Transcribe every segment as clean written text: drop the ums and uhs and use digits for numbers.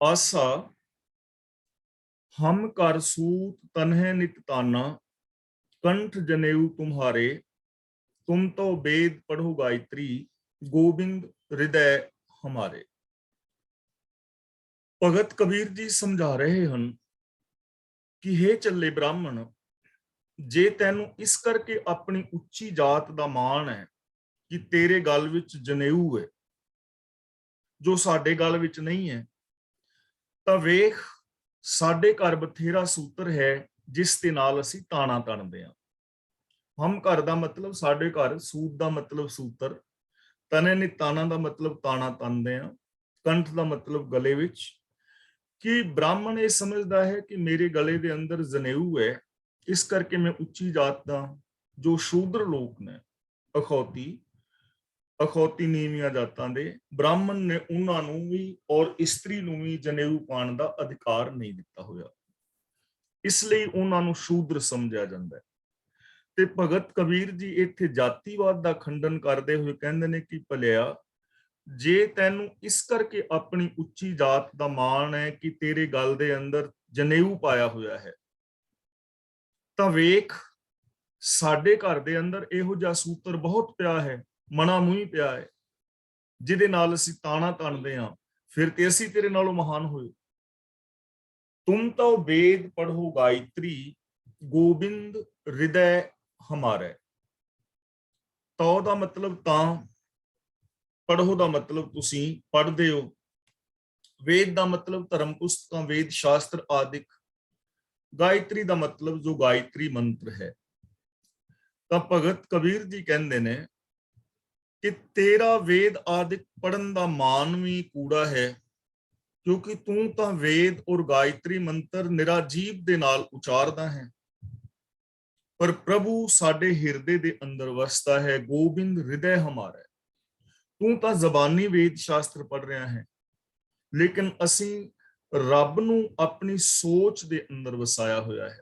आसा हम कर सूत तन्हे नित ताना कंठ जनेऊ तुम्हारे तुम तो वेद पढ़ो गायत्री गोविंद हृदय हमारे। भगत कबीर जी समझा रहे हैं कि हे चले ब्राह्मण, जे तैनू इस करके अपनी उच्ची जात दा मान है कि तेरे गल विच जनेऊ है जो साडे गल विच नहीं है, ਤਾਂ ਵੇਖ ਸਾਡੇ ਘਰ ਬਥੇਰਾ ਸੂਤਰ ਹੈ ਜਿਸ ਦੇ ਨਾਲ ਅਸੀਂ ਤਾਣਾ ਤਣਦੇ ਹਾਂ। ਹਮ ਘਰ ਦਾ ਮਤਲਬ ਸਾਡੇ ਘਰ, ਸੂਤ ਦਾ ਮਤਲਬ ਸੂਤਰ, ਤਨੇ ਨੀ ਤਾਣਾ ਦਾ ਮਤਲਬ ਤਾਣਾ ਤਣਦੇ ਆ, ਕੰਠ ਦਾ ਮਤਲਬ ਗਲੇ ਵਿੱਚ। ਕਿ ਬ੍ਰਾਹਮਣ ਇਹ ਸਮਝਦਾ ਹੈ ਕਿ ਮੇਰੇ ਗਲੇ ਦੇ ਅੰਦਰ ਜਨੇਊ ਹੈ, ਇਸ ਕਰਕੇ ਮੈਂ ਉੱਚੀ ਜਾਤ ਦਾ। ਜੋ ਸ਼ੂਦਰ ਲੋਕ ਨੇ, ਅਖੌਤੀ ਨੀਵੀਆਂ ਜਾਤਾਂ ਦੇ ਬ੍ਰਾਹਮਣ ਨੇ, ਉਹਨਾਂ ਨੂੰ ਵੀ ਔਰ ਇਸਤਰੀ ਨੂੰ ਵੀ ਜਨੇਊ ਪਾਉਣ ਦਾ ਅਧਿਕਾਰ ਨਹੀਂ ਦਿੱਤਾ ਹੋਇਆ, ਇਸ ਲਈ ਉਹਨਾਂ ਨੂੰ ਸ਼ੂਦਰ ਸਮਝਿਆ ਜਾਂਦਾ ਹੈ। ਤੇ ਭਗਤ ਕਬੀਰ ਜੀ ਇੱਥੇ ਜਾਤੀਵਾਦ ਦਾ ਖੰਡਨ ਕਰਦੇ ਹੋਏ ਕਹਿੰਦੇ ਨੇ ਕਿ ਭਲਿਆ, ਜੇ ਤੈਨੂੰ ਇਸ ਕਰਕੇ ਆਪਣੀ ਉੱਚੀ ਜਾਤ ਦਾ ਮਾਣ ਹੈ ਕਿ ਤੇਰੇ ਗਲ ਦੇ ਅੰਦਰ ਜਨੇਊ ਪਾਇਆ ਹੋਇਆ ਹੈ, ਤਾਂ ਵੇਖ ਸਾਡੇ ਘਰ ਦੇ ਅੰਦਰ ਇਹੋ ਜਿਹਾ ਸੂਤਰ ਬਹੁਤ ਪਿਆ ਹੈ, ਮਣਾ ਮੂੰਹ ਪਿਆ ਹੈ, ਜਿਹਦੇ ਨਾਲ ਅਸੀਂ ਤਾਣਾ ਤਣਦੇ ਹਾਂ, ਫਿਰ ਤੇ ਅਸੀਂ ਤੇਰੇ ਨਾਲੋਂ ਮਹਾਨ ਹੋਏ। ਤੁਮ ਤਾਂ ਵੇਦ ਪੜ੍ਹੋ ਗਾਇਤਰੀ ਗੋਬਿੰਦ ਹਿਰਦੈ ਹਮਾਰੇ। ਤਉ ਦਾ ਮਤਲਬ ਤਾਂ, ਪੜ੍ਹੋ ਦਾ ਮਤਲਬ ਤੁਸੀਂ ਪੜ੍ਹਦੇ ਹੋ, ਵੇਦ ਦਾ ਮਤਲਬ ਧਰਮ ਪੁਸਤਕਾਂ, ਵੇਦ ਸ਼ਾਸਤਰ ਆਦਿਕ, ਗਾਇਤਰੀ ਦਾ ਮਤਲਬ ਜੋ ਗਾਇਤਰੀ ਮੰਤਰ ਹੈ। ਤਾਂ ਭਗਤ ਕਬੀਰ ਜੀ ਕਹਿੰਦੇ ਨੇ ਕਿ ਤੇਰਾ ਵੇਦ ਆਦਿਕ ਪੜਨ ਦਾ ਮਾਨ ਵੀ ਕੂੜਾ ਹੈ, ਕਿਉਂਕਿ ਤੂੰ ਤਾਂ ਵੇਦ ਔਰ ਗਾਇਤਰੀ ਮੰਤਰ ਨਿਰਾਜੀਵ ਦੇ ਨਾਲ ਉਚਾਰਦਾ ਹੈ, ਪਰ ਪ੍ਰਭੂ ਸਾਡੇ ਹਿਰਦੇ ਦੇ ਅੰਦਰ ਵਸਦਾ ਹੈ। ਗੋਬਿੰਦ ਹਿਰਦੈ ਹਮਾਰਾ। ਤੂੰ ਤਾਂ ਜ਼ਬਾਨੀ ਵੇਦ ਸ਼ਾਸਤਰ ਪੜ ਰਿਹਾ ਹੈ, ਲੇਕਿਨ ਅਸੀਂ ਰੱਬ ਨੂੰ ਆਪਣੀ ਸੋਚ ਦੇ ਅੰਦਰ ਵਸਾਇਆ ਹੋਇਆ ਹੈ,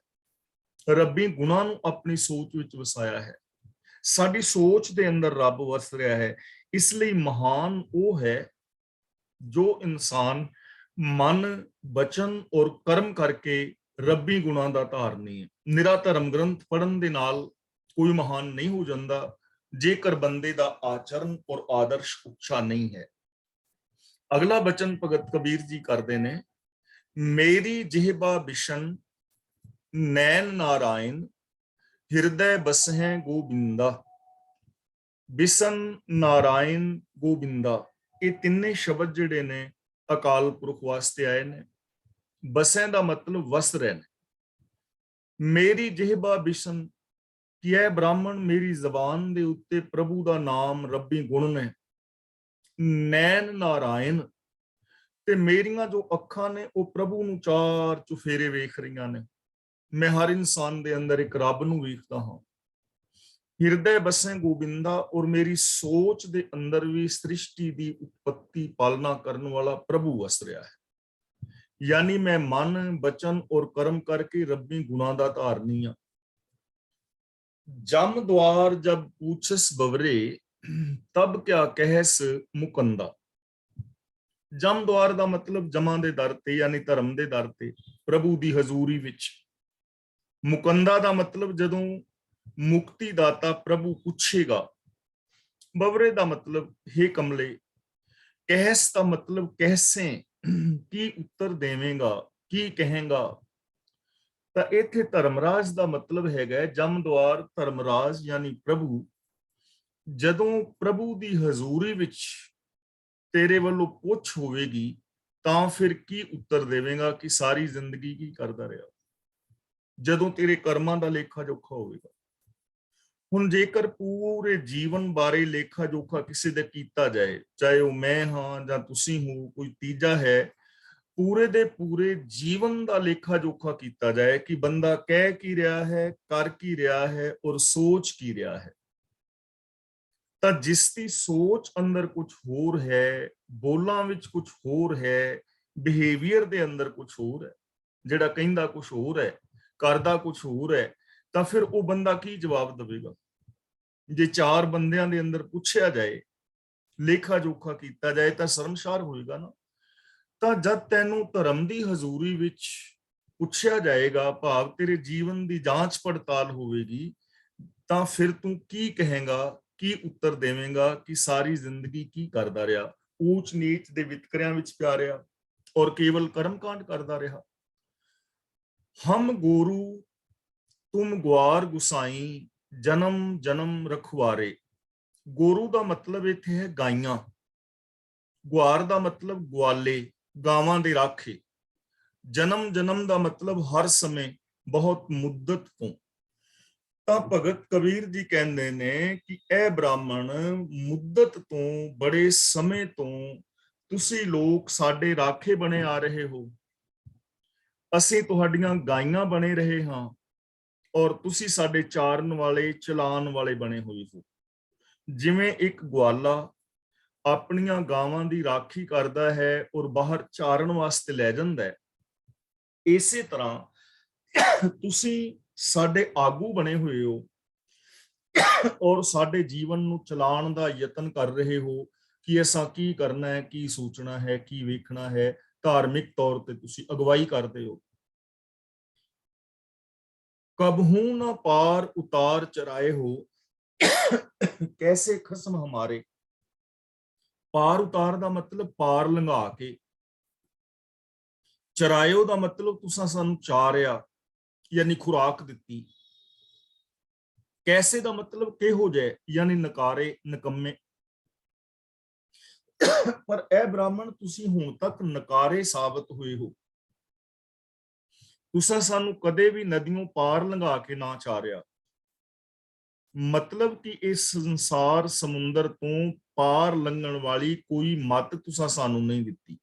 ਰੱਬੀ ਗੁਣਾਂ ਨੂੰ ਆਪਣੀ ਸੋਚ ਵਿੱਚ ਵਸਾਇਆ ਹੈ, ਸਾਡੀ ਸੋਚ ਦੇ ਅੰਦਰ ਰੱਬ ਵਸ ਰਿਹਾ ਹੈ। ਇਸ ਲਈ ਮਹਾਨ ਉਹ ਹੈ ਜੋ ਇਨਸਾਨ ਮਨ, ਬਚਨ ਔਰ ਕਰਮ ਕਰਕੇ ਰੱਬੀ ਗੁਣਾਂ ਦਾ ਧਾਰਨੀ ਹੈ। ਨਿਰਾ ਧਰਮ ਗ੍ਰੰਥ ਪੜਨ ਦੇ ਨਾਲ ਕੋਈ ਮਹਾਨ ਨਹੀਂ ਹੋ ਜਾਂਦਾ, ਜੇਕਰ ਬੰਦੇ ਦਾ ਆਚਰਨ ਔਰ ਆਦਰਸ਼ ਉੱਚਾ ਨਹੀਂ ਹੈ। ਅਗਲਾ ਬਚਨ ਭਗਤ ਕਬੀਰ ਜੀ ਕਰਦੇ ਨੇ, ਮੇਰੀ ਜਿਹਬਾ ਬਿਸ਼ਨ ਨੈਣ ਨਾਰਾਇਣ ਹਿਰਦੈ ਬਸਹਿ ਗੋਬਿੰਦਾ। ਬਿਸ਼ਨ, ਨਾਰਾਇਣ, ਗੋਬਿੰਦਾ, ਇਹ ਤਿੰਨੇ ਸ਼ਬਦ ਜਿਹੜੇ ਨੇ ਅਕਾਲ ਪੁਰਖ ਵਾਸਤੇ ਆਏ ਨੇ। ਬਸਹਿ ਦਾ ਮਤਲਬ ਵਸ ਰਹੇ ਨੇ। ਮੇਰੀ ਜਿਹਬਾ ਬਿਸ਼ਨ, ਕਿ ਇਹ ਬ੍ਰਾਹਮਣ ਮੇਰੀ ਜ਼ਬਾਨ ਦੇ ਉੱਤੇ ਪ੍ਰਭੂ ਦਾ ਨਾਮ, ਰੱਬੀ ਗੁਣ ਨੇ। ਨੈਣ ਨਾਰਾਇਣ, ਤੇ ਮੇਰੀਆਂ ਜੋ ਅੱਖਾਂ ਨੇ ਉਹ ਪ੍ਰਭੂ ਨੂੰ ਚਾਰ ਚੁਫੇਰੇ ਵੇਖ ਰਹੀਆਂ ਨੇ। ਮੈਂ ਹਰ ਇਨਸਾਨ ਦੇ ਅੰਦਰ ਇੱਕ ਰੱਬ ਨੂੰ ਵੇਖਦਾ ਹਾਂ। ਹਿਰਦੇ ਬਸੇ ਗੋਬਿੰਦਾ, ਔਰ ਮੇਰੀ ਸੋਚ ਦੇ ਅੰਦਰ ਵੀ ਸ੍ਰਿਸ਼ਟੀ ਦੀ ਉਤਪਤੀ ਪਾਲਣਾ ਕਰਨ ਵਾਲਾ ਪ੍ਰਭੂ ਵਸ ਰਿਹਾ ਹੈ। ਯਾਨੀ ਮੈਂ ਮਨ, ਬਚਨ ਔਰ ਕਰਮ ਕਰਕੇ ਰੱਬੀ ਗੁਣਾਂ ਦਾ ਧਾਰਨੀ ਆ। ਜਮ ਦੁਆਰ ਜਬ पूछस बवरे तब क्या कहस मुकंदा। ਜਮ ਦੁਆਰ ਦਾ ਮਤਲਬ ਜਮਾਂ ਦੇ ਦਰ ਤੇ, ਯਾਨੀ ਧਰਮ ਦੇ ਦਰ ਤੇ, ਪ੍ਰਭੂ ਦੀ ਹਜ਼ੂਰੀ ਵਿੱਚ। ਮੁਕੰਦਾ ਦਾ ਮਤਲਬ ਜਦੋਂ ਮੁਕਤੀ ਦਾਤਾ ਪ੍ਰਭੂ ਪੁੱਛੇਗਾ। ਬਵਰੇ ਦਾ ਮਤਲਬ हे ਕਮਲੇ। ਕਹਿਸ ਦਾ ਮਤਲਬ ਕਹਿਸੇ, ਕੀ ਉੱਤਰ ਦੇਵੇਂਗਾ, ਕੀ ਕਹੇਗਾ। ਤਾਂ ਇੱਥੇ ਧਰਮਰਾਜ ਦਾ ਮਤਲਬ ਹੈਗਾ ਜਮਦੁਆਰ, ਧਰਮਰਾਜ ਯਾਨੀ ਪ੍ਰਭੂ। ਜਦੋਂ ਪ੍ਰਭੂ ਦੀ ਹਜ਼ੂਰੀ ਵਿੱਚ ਤੇਰੇ ਵੱਲੋਂ ਪੁੱਛ ਹੋਵੇਗੀ, ਤਾਂ ਫਿਰ ਕੀ ਉੱਤਰ ਦੇਵੇਂਗਾ ਕਿ ਸਾਰੀ ਜ਼ਿੰਦਗੀ ਕੀ ਕਰਦਾ ਰਿਹਾ, ਜਦੋਂ ਤੇਰੇ ਕਰਮਾਂ ਦਾ ਲੇਖਾ ਜੋਖਾ ਹੋਵੇਗਾ। ਹੁਣ ਜੇਕਰ ਪੂਰੇ ਜੀਵਨ ਬਾਰੇ ਲੇਖਾ ਜੋਖਾ ਕਿਸੇ ਦਾ ਕੀਤਾ ਜਾਏ, ਚਾਹੇ ਉਹ ਮੈਂ ਹਾਂ ਜਾਂ ਤੁਸੀਂ ਹੋ, ਕੋਈ ਤੀਜਾ ਹੈ, ਪੂਰੇ ਦੇ ਪੂਰੇ ਜੀਵਨ ਦਾ ਲੇਖਾ ਜੋਖਾ ਕੀਤਾ ਜਾਏ ਕਿ ਬੰਦਾ ਕਹਿ ਕੀ ਰਿਹਾ ਹੈ, ਕਰ ਕੀ ਰਿਹਾ ਹੈ ਔਰ ਸੋਚ ਕੀ ਰਿਹਾ ਹੈ, ਤਾਂ ਜਿਸ ਦੀ ਸੋਚ ਅੰਦਰ ਕੁਝ ਹੋਰ ਹੈ, ਬੋਲਾਂ ਵਿੱਚ ਕੁਝ ਹੋਰ ਹੈ, ਬਿਹੇਵੀਅਰ ਦੇ ਅੰਦਰ ਕੁਝ ਹੋਰ ਹੈ, ਜਿਹੜਾ ਕਹਿੰਦਾ ਕੁਝ ਹੋਰ ਹੈ, ਕਰਦਾ ਕੁਝ ਹੋਰ ਹੈ, ਤਾਂ ਫਿਰ ਉਹ ਬੰਦਾ ਕੀ ਜਵਾਬ ਦੇਵੇਗਾ। ਜੇ ਚਾਰ ਬੰਦਿਆਂ ਦੇ ਅੰਦਰ ਪੁੱਛਿਆ ਜਾਏ, ਲੇਖਾ ਜੋਖਾ ਕੀਤਾ ਜਾਏ, ਤਾਂ ਸ਼ਰਮਸ਼ਾਰ ਹੋਏਗਾ ਨਾ। ਤਾਂ ਜਦ ਤੈਨੂੰ ਧਰਮ ਦੀ ਹਜ਼ੂਰੀ ਵਿੱਚ ਪੁੱਛਿਆ ਜਾਏਗਾ, ਭਾਵ ਤੇਰੇ ਜੀਵਨ ਦੀ ਜਾਂਚ ਪੜਤਾਲ ਹੋਵੇਗੀ, ਤਾਂ ਫਿਰ ਤੂੰ ਕੀ ਕਹੇਂਗਾ, ਕੀ ਉੱਤਰ ਦੇਵੇਂਗਾ ਕਿ ਸਾਰੀ ਜ਼ਿੰਦਗੀ ਕੀ ਕਰਦਾ ਰਿਹਾ? ਊਚ ਨੀਚ ਦੇ ਵਿਤਕਰਿਆਂ ਵਿੱਚ ਪਿਆ ਰਿਹਾ ਔਰ ਕੇਵਲ ਕਰਮਕਾਂਡ ਕਰਦਾ ਰਿਹਾ। ਹਮ ਗੋਰੂ ਤੁਮ ਗੁਆਰ ਗੁਸਾਈ, ਜਨਮ ਜਨਮ ਰਖਵਾਰੇ। ਗੋਰੂ ਦਾ ਮਤਲਬ ਇੱਥੇ ਹੈ ਗਾਈਆਂ, ਗੁਆਰ ਦਾ ਮਤਲਬ ਗਵਾਲੇ, ਗਾਵਾਂ ਦੇ ਰਾਖੇ। ਜਨਮ ਜਨਮ ਦਾ ਮਤਲਬ ਹਰ ਸਮੇਂ, ਬਹੁਤ ਮੁੱਦਤ ਤੋਂ। ਤਾਂ ਭਗਤ ਕਬੀਰ ਜੀ ਕਹਿੰਦੇ ਨੇ ਕਿ ਇਹ ਬ੍ਰਾਹਮਣ ਮੁੱਦਤ ਤੋਂ, ਬੜੇ ਸਮੇਂ ਤੋਂ ਤੁਸੀਂ ਲੋਕ ਸਾਡੇ ਰਾਖੇ ਬਣੇ ਆ ਰਹੇ ਹੋ, ਅਸੀਂ ਤੁਹਾਡੀਆਂ ਗਾਈਆਂ ਬਣੇ ਰਹੇ ਹਾਂ ਔਰ ਤੁਸੀਂ ਸਾਡੇ ਚਾਰਨ ਵਾਲੇ, ਚਲਾਉਣ ਵਾਲੇ ਬਣੇ ਹੋਏ ਹੋ। ਜਿਵੇਂ ਇੱਕ ਗਵਾਲਾ ਆਪਣੀਆਂ ਗਾਵਾਂ ਦੀ ਰਾਖੀ ਕਰਦਾ ਹੈ ਔਰ ਬਾਹਰ ਚਾਰਨ ਵਾਸਤੇ ਲੈ ਜਾਂਦਾ ਹੈ, ਇਸੇ ਤਰ੍ਹਾਂ ਤੁਸੀਂ ਸਾਡੇ ਆਗੂ ਬਣੇ ਹੋਏ ਹੋ ਔਰ ਸਾਡੇ ਜੀਵਨ ਨੂੰ ਚਲਾਉਣ ਦਾ ਯਤਨ ਕਰ ਰਹੇ ਹੋ ਕਿ ਅਸਾਂ ਕੀ ਕਰਨਾ ਹੈ, ਕੀ ਸੋਚਣਾ ਹੈ, ਕੀ ਵੇਖਣਾ ਹੈ। ਧਾਰਮਿਕ ਤੌਰ ਤੇ ਤੁਸੀਂ ਅਗਵਾਈ ਕਰਦੇ ਹੋ। ਕਬਹੂ ਨਾ ਪਾਰ ਉਤਾਰ ਚਰਾਏ ਹੋ, ਕੈਸੇ ਖਸਮ ਹਮਾਰੇ। ਪਾਰ ਉਤਾਰ ਦਾ ਮਤਲਬ ਪਾਰ ਲੰਘਾ ਕੇ, ਚਰਾਇਓ ਦਾ ਮਤਲਬ ਤੁਸੀਂ ਸਾਨੂੰ ਚਾਰਿਆ, ਯਾਨੀ ਖੁਰਾਕ ਦਿੱਤੀ। ਕੈਸੇ ਦਾ ਮਤਲਬ ਕਿਹੋ ਜਿਹੇ, ਯਾਨੀ ਨਕਾਰੇ, ਨਿਕੰਮੇ। ਪਰ ਇਹ ਬ੍ਰਾਹਮਣ ਤੁਸੀਂ ਹੁਣ ਤੱਕ ਨਕਾਰੇ ਸਾਬਤ ਹੋਏ ਹੋ। ਤੁਸੀਂ ਸਾਨੂੰ ਕਦੇ ਵੀ ਨਦੀਆਂ ਪਾਰ ਲੰਘਾ ਕੇ ਨਾ ਚਾਰਿਆ। ਮਤਲਬ ਕਿ ਇਸ ਸੰਸਾਰ ਸਮੁੰਦਰ ਤੋਂ ਪਾਰ ਲੰਘਣ ਵਾਲੀ ਕੋਈ ਮੱਤ ਤੁਸੀਂ ਸਾਨੂੰ ਨਹੀਂ ਦਿੱਤੀ।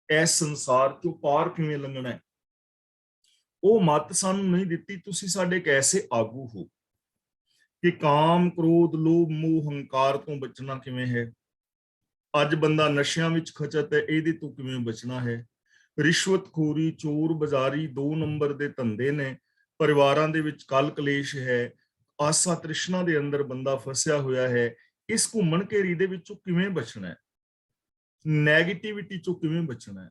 ਇਸ ਸੰਸਾਰ ਚੋਂ ਪਾਰ ਕਿਵੇਂ ਲੰਘਣਾ ਹੈ, ਉਹ ਮੱਤ ਸਾਨੂੰ ਨਹੀਂ ਦਿੱਤੀ। ਤੁਸੀਂ ਸਾਡੇ ਕੈਸੇ ਆਗੂ ਹੋ ਕਿ ਕਾਮ, ਕ੍ਰੋਧ, ਲੋਭ, ਮੋਹ, ਹੰਕਾਰ ਤੋਂ ਬਚਣਾ ਕਿਵੇਂ ਹੈ। ਅੱਜ ਬੰਦਾ ਨਸ਼ਿਆਂ ਵਿੱਚ ਖਚਤ ਹੈ, ਇਹਦੇ ਤੋਂ ਕਿਵੇਂ ਬਚਣਾ ਹੈ। ਰਿਸ਼ਵਤਖੋਰੀ, ਚੋਰ ਬਜ਼ਾਰੀ 2 ਨੰਬਰ ਦੇ ਧੰਦੇ ਨੇ। ਪਰਿਵਾਰਾਂ ਦੇ ਵਿੱਚ ਕਲ ਕਲੇਸ਼ ਹੈ, ਆਸਾ ਤ੍ਰਿਸ਼ਨਾ ਦੇ ਅੰਦਰ ਬੰਦਾ ਫਸਿਆ ਹੋਇਆ ਹੈ। ਇਸ ਘੁੰਮਣ ਘੇਰੀ ਦੇ ਵਿੱਚੋਂ ਕਿਵੇਂ ਬਚਣਾ ਹੈ, ਨੈਗੇਟਿਵਿਟੀ ਚੋਂ ਕਿਵੇਂ ਬਚਣਾ ਹੈ,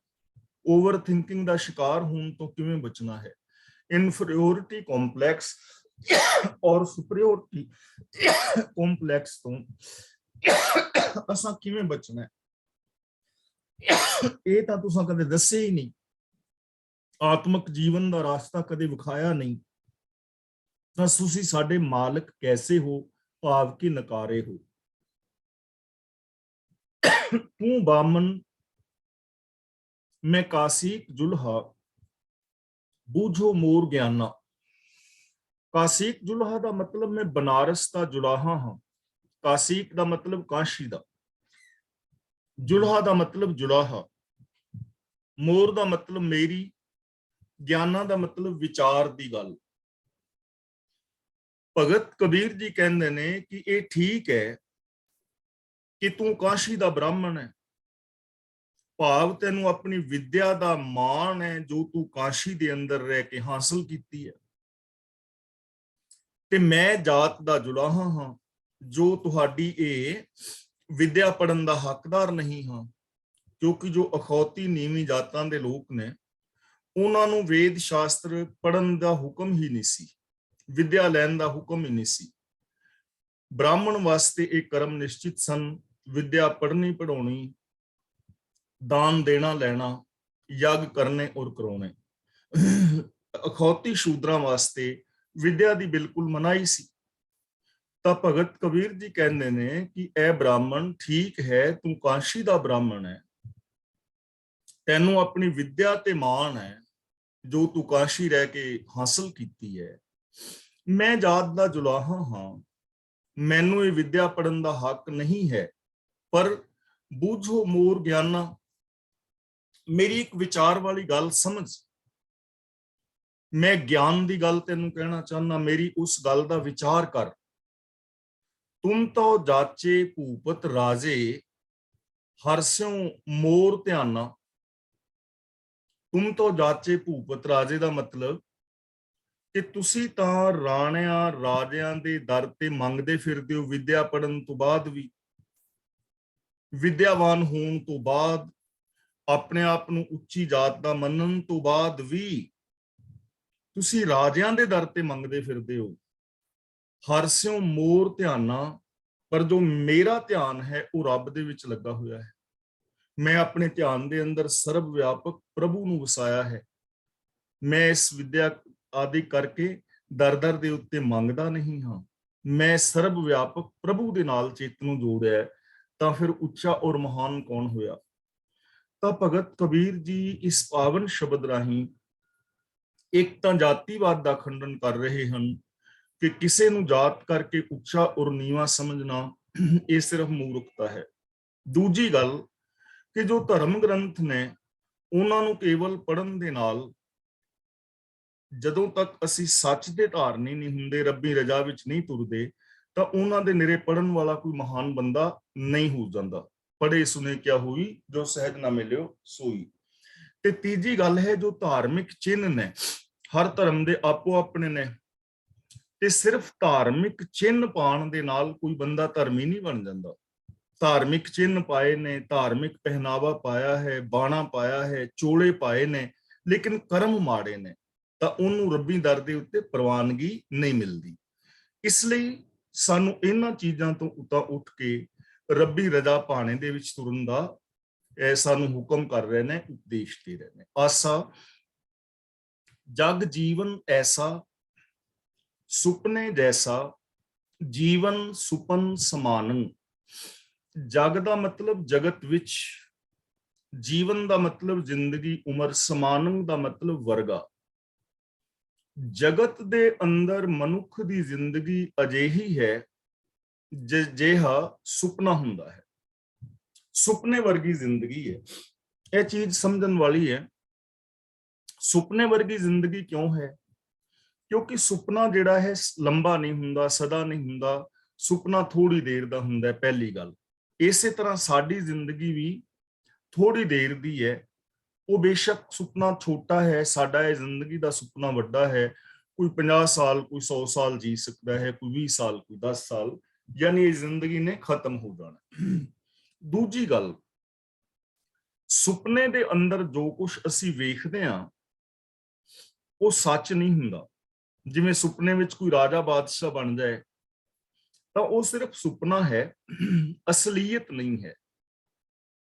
ਓਵਰ ਥਿੰਕਿੰਗ ਦਾ ਸ਼ਿਕਾਰ ਹੋਣ ਤੋਂ ਕਿਵੇਂ ਬਚਣਾ ਹੈ, ਇਨਫੀਰੀਓਰਿਟੀ ਕੰਪਲੈਕਸ ਔਰ ਸੁਪਰੀਓਰਿਟੀ ਕੰਪਲੈਕਸ ਤੋਂ ਅਸਾਂ ਕਿਵੇਂ ਬਚਣਾ ਹੈ, ਇਹ ਤਾਂ ਤੁਸੀਂ ਕਦੇ ਦੱਸੇ ਹੀ ਨਹੀਂ। ਆਤਮਿਕ ਜੀਵਨ ਦਾ ਰਾਸਤਾ ਕਦੇ ਵਿਖਾਇਆ ਨਹੀਂ। ਤਾਂ ਤੁਸੀਂ ਸਾਡੇ ਮਾਲਕ ਕੈਸੇ ਹੋ, ਭਾਵ ਕਿ ਨਕਾਰੇ ਹੋ। ਤੂੰ ਬਾਮਨ ਮੈਂ ਕਾਸੀਕ ਜੁਲਹਾ, ਬੂਝੋ ਮੋਰ ਗਿਆਨਾ। ਕਾਸੀਕ ਜੁਲਹਾ ਦਾ ਮਤਲਬ ਮੈਂ ਬਨਾਰਸ ਦਾ ਜੁਲਾਹਾ ਹਾਂ। ਕਾਸੀਕ ਦਾ ਮਤਲਬ ਕਾਸ਼ੀ ਦਾ, ਜੁਲਹਾ ਦਾ ਮਤਲਬ ਜੁਲਾਹਾ, ਮੋਰ ਦਾ ਮਤਲਬ ਮੇਰੀ, ਗਿਆਨਾਂ ਦਾ ਮਤਲਬ ਵਿਚਾਰ ਦੀ ਗੱਲ। ਭਗਤ ਕਬੀਰ ਜੀ ਕਹਿੰਦੇ ਨੇ ਕਿ ਇਹ ਠੀਕ ਹੈ ਕਿ ਤੂੰ ਕਾਸ਼ੀ ਦਾ ਬ੍ਰਾਹਮਣ ਹੈ, ਭਾਵ ਤੈਨੂੰ ਆਪਣੀ ਵਿਦਿਆ ਦਾ ਮਾਣ ਹੈ ਜੋ ਤੂੰ ਕਾਸ਼ੀ ਦੇ ਅੰਦਰ ਰਹਿ ਕੇ ਹਾਸਲ ਕੀਤੀ ਹੈ। ਤੇ ਮੈਂ ਜਾਤ ਦਾ ਜੁਲਾਹਾ ਹਾਂ ਜੋ ਤੁਹਾਡੀ ਇਹ ਵਿਦਿਆ ਪੜਨ ਦਾ ਹੱਕਦਾਰ ਨਹੀਂ ਹਾਂ, ਕਿਉਂਕਿ ਜੋ ਅਖੌਤੀ ਨੀਵੀਂ ਜਾਤਾਂ ਦੇ ਲੋਕ ਨੇ ਉਹਨਾਂ ਨੂੰ ਵੇਦ ਸ਼ਾਸਤਰ ਪੜਨ ਦਾ ਹੁਕਮ ਹੀ ਨਹੀਂ ਸੀ, ਵਿਦਿਆ ਲੈਣ ਦਾ ਹੁਕਮ ਹੀ ਨਹੀਂ ਸੀ। ਬ੍ਰਾਹਮਣ ਵਾਸਤੇ ਇਹ ਕਰਮ ਨਿਸ਼ਚਿਤ ਸਨ, ਵਿਦਿਆ ਪੜ੍ਹਨੀ ਪੜਾਉਣੀ, ਦਾਨ ਦੇਣਾ ਲੈਣਾ, ਯੱਗ ਕਰਨੇ ਔਰ ਕਰਾਉਣੇ। ਅਖੌਤੀ ਸ਼ੂਦਰਾਂ ਵਾਸਤੇ ਵਿਦਿਆ ਦੀ ਬਿਲਕੁਲ ਮਨਾਹੀ ਸੀ। ਤਾਂ ਭਗਤ ਕਬੀਰ ਜੀ ਕਹਿੰਦੇ ਨੇ ਕਿ ਇਹ ਬ੍ਰਾਹਮਣ ਠੀਕ ਹੈ, ਤੂੰ ਕਾਸ਼ੀ ਦਾ ਬ੍ਰਾਹਮਣ ਹੈ, ਤੈਨੂੰ ਆਪਣੀ ਵਿਦਿਆ ਤੇ ਮਾਣ ਹੈ ਜੋ ਤੂੰ ਕਾਸ਼ੀ ਰਹਿ ਕੇ ਹਾਸਲ ਕੀਤੀ ਹੈ। ਮੈਂ ਜਾਤ ਦਾ ਜੁਲਾਹਾ ਹਾਂ, ਮੈਨੂੰ ਇਹ ਵਿਦਿਆ ਪੜਨ ਦਾ ਹੱਕ ਨਹੀਂ ਹੈ, ਪਰ ਬੂਝੋ ਮੋਰ ਗਿਆਨਾ, ਮੇਰੀ ਇੱਕ ਵਿਚਾਰ ਵਾਲੀ ਗੱਲ ਸਮਝ। ਮੈਂ ਗਿਆਨ ਦੀ ਗੱਲ ਤੈਨੂੰ ਕਹਿਣਾ ਚਾਹੁੰਦਾ, ਮੇਰੀ ਉਸ ਗੱਲ ਦਾ ਵਿਚਾਰ ਕਰ। ਤੁਮ ਤੋ ਜਾਚੇ ਭੂਪਤ ਰਾਜੇ, ਹਰਸਿਉ ਮੋਰ ਧਿਆਨਾ। ਤੁਮ ਤੋ ਜਾਚੇ ਭੂਪਤ ਰਾਜੇ ਦਾ ਮਤਲਬ ਕਿ ਤੁਸੀਂ ਤਾਂ ਰਾਣਿਆਂ ਰਾਜਿਆਂ ਦੇ ਦਰ ਤੇ ਮੰਗਦੇ ਫਿਰਦੇ ਹੋ ਵਿਦਿਆ ਪੜਨ ਤੋਂ ਬਾਅਦ ਵੀ, ਵਿਦਿਆਵਾਨ ਹੋਣ ਤੋਂ ਬਾਅਦ ਆਪਣੇ ਆਪ ਨੂੰ ਉੱਚੀ ਜਾਤ ਦਾ ਮੰਨਣ ਤੋਂ ਬਾਅਦ ਵੀ ਤੁਸੀਂ ਰਾਜਿਆਂ ਦੇ ਦਰ ਤੇ ਮੰਗਦੇ ਫਿਰਦੇ ਹੋ। ਹਰ ਸਿਉ ਮੋਰ ਧਿਆਨਾ, ਪਰ ਜੋ ਮੇਰਾ ਧਿਆਨ ਹੈ ਉਹ ਰੱਬ ਦੇ ਵਿੱਚ ਲੱਗਾ ਹੋਇਆ ਹੈ। ਮੈਂ ਆਪਣੇ ਧਿਆਨ ਦੇ ਅੰਦਰ ਸਰਬ ਵਿਆਪਕ ਪ੍ਰਭੂ ਨੂੰ ਵਸਾਇਆ ਹੈ। ਮੈਂ ਇਸ ਵਿਦਿਆ ਆਦਿ ਕਰਕੇ ਦਰ ਦਰ ਦੇ ਉੱਤੇ ਮੰਗਦਾ ਨਹੀਂ ਹਾਂ। ਮੈਂ ਸਰਬ ਵਿਆਪਕ ਪ੍ਰਭੂ ਦੇ ਨਾਲ ਚਿੱਤ ਨੂੰ ਜੋੜਿਆ, ਤਾਂ ਫਿਰ ਉੱਚਾ ਔਰ ਮਹਾਨ ਕੌਣ ਹੋਇਆ। ਤਾਂ ਭਗਤ ਕਬੀਰ ਜੀ ਇਸ ਪਾਵਨ ਸ਼ਬਦ ਰਾਹੀਂ ਇੱਕ ਤਾਂ ਜਾਤੀਵਾਦ ਦਾ ਖੰਡਨ ਕਰ ਰਹੇ ਹਨ ਕਿ ਕਿਸੇ ਨੂੰ ਜਾਤ ਕਰਕੇ ਉੱਚਾ ਔਰ ਨੀਵਾਂ ਸਮਝਣਾ ਇਹ ਸਿਰਫ ਮੂਰਖਤਾ ਹੈ। ਦੂਜੀ ਗੱਲ ਕਿ ਜੋ ਧਰਮ ਗ੍ਰੰਥ ਨੇ ਉਹਨਾਂ ਨੂੰ ਕੇਵਲ ਪੜ੍ਹਨ ਦੇ ਨਾਲ ਜਦੋਂ ਤੱਕ ਅਸੀਂ ਸੱਚ ਦੇ ਧਾਰਨੀ ਨਹੀਂ ਹੁੰਦੇ, ਰੱਬੀ ਰਜਾ ਵਿੱਚ ਨਹੀਂ ਤੁਰਦੇ, ਤਾਂ ਉਹਨਾਂ ਦੇ ਨਿਰੇ ਪੜ੍ਹਨ ਵਾਲਾ ਕੋਈ ਮਹਾਨ ਬੰਦਾ ਨਹੀਂ ਹੋ ਜਾਂਦਾ। ਪੜ੍ਹੇ ਸੁਨੇ ਕਿਆ ਹੋਈ, ਜੋ ਸਹਿਜ ਨਾ ਮਿਲਿਓ ਸੋਈ। ਤੇ ਤੀਜੀ ਗੱਲ ਹੈ, ਜੋ ਧਾਰਮਿਕ ਚਿੰਨ੍ਹ ਨੇ ਹਰ ਧਰਮ ਦੇ ਆਪੋ ਆਪਣੇ ਨੇ, ਤੇ ਸਿਰਫ ਧਾਰਮਿਕ ਚਿੰਨ੍ਹ ਪਾਉਣ ਦੇ ਨਾਲ ਕੋਈ ਬੰਦਾ ਧਰਮੀ ਨਹੀਂ ਬਣ ਜਾਂਦਾ। ਧਾਰਮਿਕ ਚਿੰਨ੍ਹ ਪਾਏ ਨੇ, ਧਾਰਮਿਕ ਪਹਿਨਾਵਾ ਪਾਇਆ ਹੈ, ਬਾਣਾ ਪਾਇਆ ਹੈ, ਚੋਲੇ ਪਾਏ ਨੇ, ਲੇਕਿਨ ਕਰਮ ਮਾੜੇ ਨੇ, ਤਾਂ ਉਹਨੂੰ ਰੱਬੀ ਦਰ ਦੇ ਉੱਤੇ ਪ੍ਰਵਾਨਗੀ ਨਹੀਂ ਮਿਲਦੀ। ਇਸ ਲਈ ਸਾਨੂੰ ਇਹਨਾਂ ਚੀਜ਼ਾਂ ਤੋਂ ਉੱਠ ਕੇ ਰੱਬੀ ਰਜ਼ਾ ਪਾਣੇ ਦੇ ਵਿੱਚ ਤੁਰਨ ਦਾ ਸਾਨੂੰ ਹੁਕਮ ਕਰ ਰਹੇ ਨੇ, ਉਪਦੇਸ਼ ਦੇ ਰਹੇ ਨੇ। ਆਸਾ ਜਗ ਜੀਵਨ ਐਸਾ, ਸੁਪਨੇ ਜੈਸਾ, ਜੀਵਨ ਸੁਪਨ ਸਮਾਨੰ। ਜਗ ਦਾ ਮਤਲਬ ਜਗਤ ਵਿੱਚ, ਜੀਵਨ ਦਾ ਮਤਲਬ ਜ਼ਿੰਦਗੀ ਉਮਰ, ਸਮਾਨੰ ਦਾ ਮਤਲਬ ਵਰਗਾ। ਜਗਤ ਦੇ ਅੰਦਰ ਮਨੁੱਖ ਦੀ ਜ਼ਿੰਦਗੀ ਅਜਿਹੀ ਹੈ ਜਿਹਾ ਸੁਪਨਾ ਹੁੰਦਾ ਹੈ। ਸੁਪਨੇ ਵਰਗੀ ਜ਼ਿੰਦਗੀ ਹੈ। ਇਹ ਚੀਜ਼ ਸਮਝਣ ਵਾਲੀ ਹੈ। ਸੁਪਨੇ ਵਰਗੀ ਜ਼ਿੰਦਗੀ ਕਿਉਂ ਹੈ? ਕਿਉਂਕਿ ਸੁਪਨਾ ਜਿਹੜਾ ਹੈ ਲੰਬਾ ਨਹੀਂ ਹੁੰਦਾ, ਸਦਾ ਨਹੀਂ ਹੁੰਦਾ। ਸੁਪਨਾ ਥੋੜੀ ਦੇਰ ਦਾ ਹੁੰਦਾ, ਪਹਿਲੀ ਗੱਲ। ਇਸੇ ਤਰ੍ਹਾਂ ਸਾਡੀ ਜ਼ਿੰਦਗੀ ਵੀ ਥੋੜੀ ਦੇਰ ਦੀ ਹੈ। ਉਹ ਬੇਸ਼ੱਕ ਸੁਪਨਾ ਛੋਟਾ ਹੈ, ਸਾਡਾ ਇਹ ਜ਼ਿੰਦਗੀ ਦਾ ਸੁਪਨਾ ਵੱਡਾ ਹੈ। ਕੋਈ 50 ਸਾਲ, ਕੋਈ 100 ਸਾਲ ਜੀ ਸਕਦਾ ਹੈ, ਕੋਈ 20 ਸਾਲ, ਕੋਈ 10 ਸਾਲ, ਯਾਨੀ ਇਹ ਜ਼ਿੰਦਗੀ ਨੇ ਖਤਮ ਹੋ ਜਾਣਾ। ਦੂਜੀ ਗੱਲ, ਸੁਪਨੇ ਦੇ ਅੰਦਰ ਜੋ ਕੁਝ ਅਸੀਂ ਵੇਖਦੇ ਹਾਂ ਉਹ ਸੱਚ ਨਹੀਂ ਹੁੰਦਾ। ਜਿਵੇਂ ਸੁਪਨੇ ਵਿੱਚ ਕੋਈ ਰਾਜਾ ਬਾਦਸ਼ਾਹ ਬਣ ਜਾਏ ਤਾਂ ਉਹ ਸਿਰਫ ਸੁਪਨਾ ਹੈ, ਅਸਲੀਅਤ ਨਹੀਂ ਹੈ।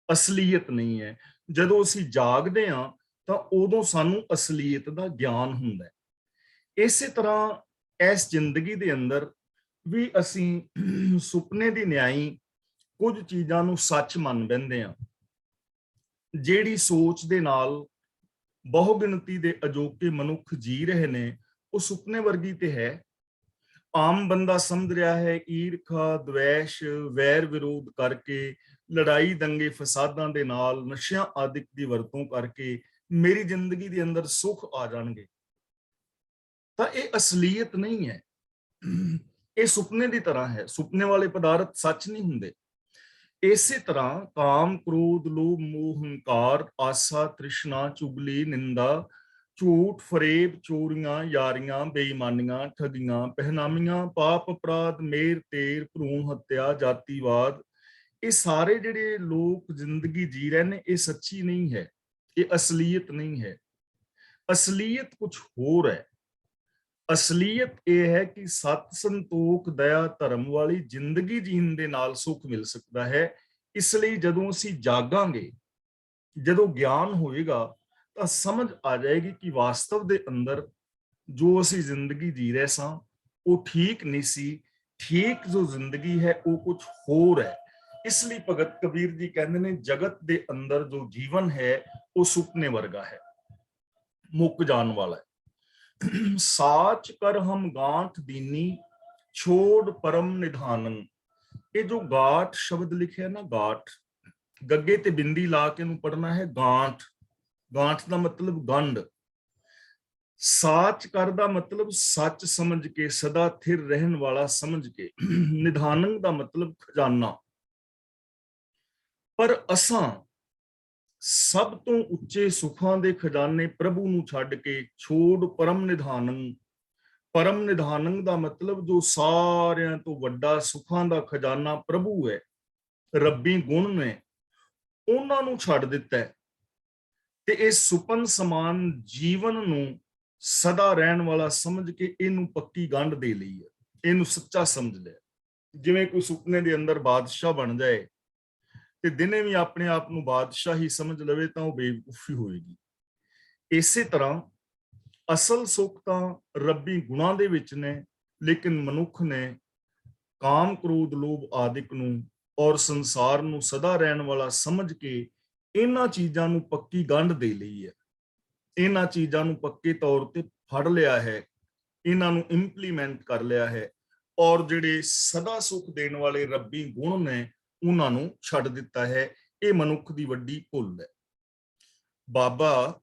ਅਸਲੀਅਤ ਨਹੀਂ ਹੈ। ਜਦੋਂ ਅਸੀਂ ਜਾਗਦੇ ਹਾਂ ਤਾਂ ਉਦੋਂ ਸਾਨੂੰ ਅਸਲੀਅਤ ਦਾ ਗਿਆਨ ਹੁੰਦਾ ਹੈ। ਇਸੇ ਤਰ੍ਹਾਂ ਇਸ ਜ਼ਿੰਦਗੀ ਦੇ ਅੰਦਰ ਵੀ ਅਸੀਂ ਸੁਪਨੇ ਦੀ ਨਿਆਈ ਕੁਝ ਚੀਜ਼ਾਂ ਨੂੰ ਸੱਚ ਮੰਨ ਬੈਂਦੇ ਹਾਂ। ਜਿਹੜੀ ਸੋਚ ਦੇ ਨਾਲ ਬਹੁਗਿਣਤੀ ਦੇ ਅਜੋਕੇ ਮਨੁੱਖ ਜੀ ਰਹੇ ਨੇ ਉਹ ਸੁਪਨੇ ਵਰਗੀ ਤੇ ਹੈ। ਆਮ ਬੰਦਾ ਸਮਝ ਰਿਹਾ ਹੈ ਈਰਖਾ, ਦਵੇਸ਼, ਵੈਰ ਵਿਰੋਧ ਕਰਕੇ, ਲੜਾਈ ਦੰਗੇ ਫਸਾਦਾਂ ਦੇ ਨਾਲ, ਨਸ਼ਿਆਂ ਆਦਿਕ ਦੀ ਵਰਤੋਂ ਕਰਕੇ ਮੇਰੀ ਜ਼ਿੰਦਗੀ ਦੇ ਅੰਦਰ ਸੁੱਖ ਆ ਜਾਣਗੇ। ਤਾਂ ਇਹ ਅਸਲੀਅਤ ਨਹੀਂ ਹੈ, ਇਹ ਸੁਪਨੇ ਦੀ ਤਰ੍ਹਾਂ ਹੈ। ਸੁਪਨੇ ਵਾਲੇ ਪਦਾਰਥ ਸੱਚ ਨਹੀਂ ਹੁੰਦੇ। ਇਸੇ ਤਰ੍ਹਾਂ ਕਾਮ, ਕ੍ਰੋਧ, ਲੋਭ, ਮੋਹ, ਹੰਕਾਰ, ਆਸਾ, ਤ੍ਰਿਸ਼ਨਾ, ਚੁਗਲੀ, ਨਿੰਦਾ, ਝੂਠ, ਫਰੇਬ, ਚੋਰੀਆਂ, ਯਾਰੀਆਂ, ਬੇਈਮਾਨੀਆਂ, ਠੱਗੀਆਂ, ਪਹਿਨਾਮੀਆਂ, ਪਾਪ, ਅਪਰਾਧ, ਮੇਰ ਤੇਰ, ਭਰੂਣ ਹੱਤਿਆ, ਜਾਤੀਵਾਦ, ਇਹ ਸਾਰੇ ਜਿਹੜੇ ਲੋਕ ਜ਼ਿੰਦਗੀ ਜੀ ਰਹੇ ਨੇ ਇਹ ਸੱਚੀ ਨਹੀਂ ਹੈ, ਇਹ ਅਸਲੀਅਤ ਨਹੀਂ ਹੈ। ਅਸਲੀਅਤ ਕੁਝ ਹੋਰ ਹੈ। ਅਸਲੀਅਤ ਇਹ ਹੈ ਕਿ ਸਤ, ਸੰਤੋਖ, ਦਇਆ, ਧਰਮ ਵਾਲੀ ਜ਼ਿੰਦਗੀ ਜੀਣ ਦੇ ਨਾਲ ਸੁੱਖ ਮਿਲ ਸਕਦਾ ਹੈ। ਇਸ ਲਈ ਜਦੋਂ ਅਸੀਂ ਜਾਗਾਂਗੇ, ਜਦੋਂ ਗਿਆਨ ਹੋਏਗਾ ਤਾਂ ਸਮਝ ਆ ਜਾਏਗੀ ਕਿ ਵਾਸਤਵ ਦੇ ਅੰਦਰ ਜੋ ਅਸੀਂ ਜ਼ਿੰਦਗੀ ਜੀ ਰਹੇ ਸਾਂ ਉਹ ਠੀਕ ਨਹੀਂ ਸੀ। ਠੀਕ ਜੋ ਜ਼ਿੰਦਗੀ ਹੈ ਉਹ ਕੁਝ ਹੋਰ ਹੈ। ਇਸ ਲਈ ਭਗਤ ਕਬੀਰ ਜੀ ਕਹਿੰਦੇ ਨੇ ਜਗਤ ਦੇ ਅੰਦਰ ਜੋ ਜੀਵਨ ਹੈ ਉਹ ਸੁਪਨੇ ਵਰਗਾ ਹੈ, ਮੁੱਕ ਜਾਣ ਵਾਲਾ ਹੈ। ਸਾਚ ਕਰ ਹਮ ਗਾਂਠ ਦੀਨੀ, ਛੋੜ ਪਰਮ ਨਿਧਾਨੰ। ਇਹ ਜੋ ਗਾਠ ਸ਼ਬਦ ਲਿਖਿਆ ਨਾ, ਗਾਠ, ਗੱਗੇ ਤੇ ਬਿੰਦੀ ਲਾ ਕੇ ਇਹਨੂੰ ਪੜਨਾ ਹੈ ਗਾਂਠ। ਗਾਂਠ ਦਾ ਮਤਲਬ ਗੰਢ। ਸਾਚ ਕਰ ਦਾ ਮਤਲਬ ਸੱਚ ਸਮਝ ਕੇ, ਸਦਾ ਥਿਰ ਰਹਿਣ ਵਾਲਾ ਸਮਝ ਕੇ। ਨਿਧਾਨੰ ਦਾ ਮਤਲਬ ਖਜ਼ਾਨਾ। ਪਰ ਅਸਾਂ ਸਭ ਤੋਂ ਉੱਚੇ ਸੁੱਖਾਂ ਦੇ ਖਜ਼ਾਨੇ ਪ੍ਰਭੂ ਨੂੰ ਛੱਡ ਕੇ ਛੋੜ ਪਰਮ ਨਿਧਾਨੰ। ਪਰਮ ਨਿਧਾਨੰ ਦਾ ਮਤਲਬ ਜੋ ਸਾਰਿਆਂ ਤੋਂ ਵੱਡਾ ਸੁੱਖਾਂ ਦਾ ਖਜ਼ਾਨਾ ਪ੍ਰਭੂ ਹੈ, ਰੱਬੀ ਗੁਣ ਨੇ, ਉਹਨਾਂ ਨੂੰ ਛੱਡ ਦਿੱਤਾ ਹੈ। ਤੇ ਇਹ ਸੁਪਨ ਸਮਾਨ ਜੀਵਨ ਨੂੰ ਸਦਾ ਰਹਿਣ ਵਾਲਾ ਸਮਝ ਕੇ ਇਹਨੂੰ ਪੱਕੀ ਗੰਢ ਦੇ ਲਈ ਹੈ, ਇਹਨੂੰ ਸੱਚਾ ਸਮਝ ਲਿਆ। ਜਿਵੇਂ ਕੋਈ ਸੁਪਨੇ ਦੇ ਅੰਦਰ ਬਾਦਸ਼ਾਹ ਬਣ ਜਾਏ ਤੇ ਦਿਨੇ ਵੀ ਆਪਣੇ ਆਪ ਨੂੰ ਬਾਦਸ਼ਾਹ ਹੀ ਸਮਝ ਲਵੇ ਤਾਂ ਉਹ ਬੇਵਕੂਫੀ ਹੋਏਗੀ। ਇਸੇ ਤਰ੍ਹਾਂ ਅਸਲ ਸੁੱਖ ਤਾਂ ਰੱਬੀ ਗੁਣਾਂ ਦੇ ਵਿੱਚ ਨੇ, ਲੇਕਿਨ ਮਨੁੱਖ ਨੇ ਕਾਮ ਕ੍ਰੋਧ ਲੋਭ ਆਦਿਕ ਨੂੰ ਔਰ ਸੰਸਾਰ ਨੂੰ ਸਦਾ ਰਹਿਣ ਵਾਲਾ ਸਮਝ ਕੇ ਇਹਨਾਂ ਚੀਜ਼ਾਂ ਨੂੰ ਪੱਕੀ ਗੰਢ ਦੇ ਲਈ ਹੈ, ਇਹਨਾਂ ਚੀਜ਼ਾਂ ਨੂੰ ਪੱਕੇ ਤੌਰ ਤੇ ਫੜ ਲਿਆ ਹੈ, ਇਹਨਾਂ ਨੂੰ ਇੰਪਲੀਮੈਂਟ ਕਰ ਲਿਆ ਹੈ, ਔਰ ਜਿਹੜੇ ਸਦਾ ਸੁੱਖ ਦੇਣ ਵਾਲੇ ਰੱਬੀ ਗੁਣ ਨੇ ਉਹਨਾਂ ਨੂੰ ਛੱਡ ਦਿੱਤਾ ਹੈ। ਇਹ ਮਨੁੱਖ ਦੀ ਵੱਡੀ ਭੁੱਲ ਹੈ। ਬਾਬਾ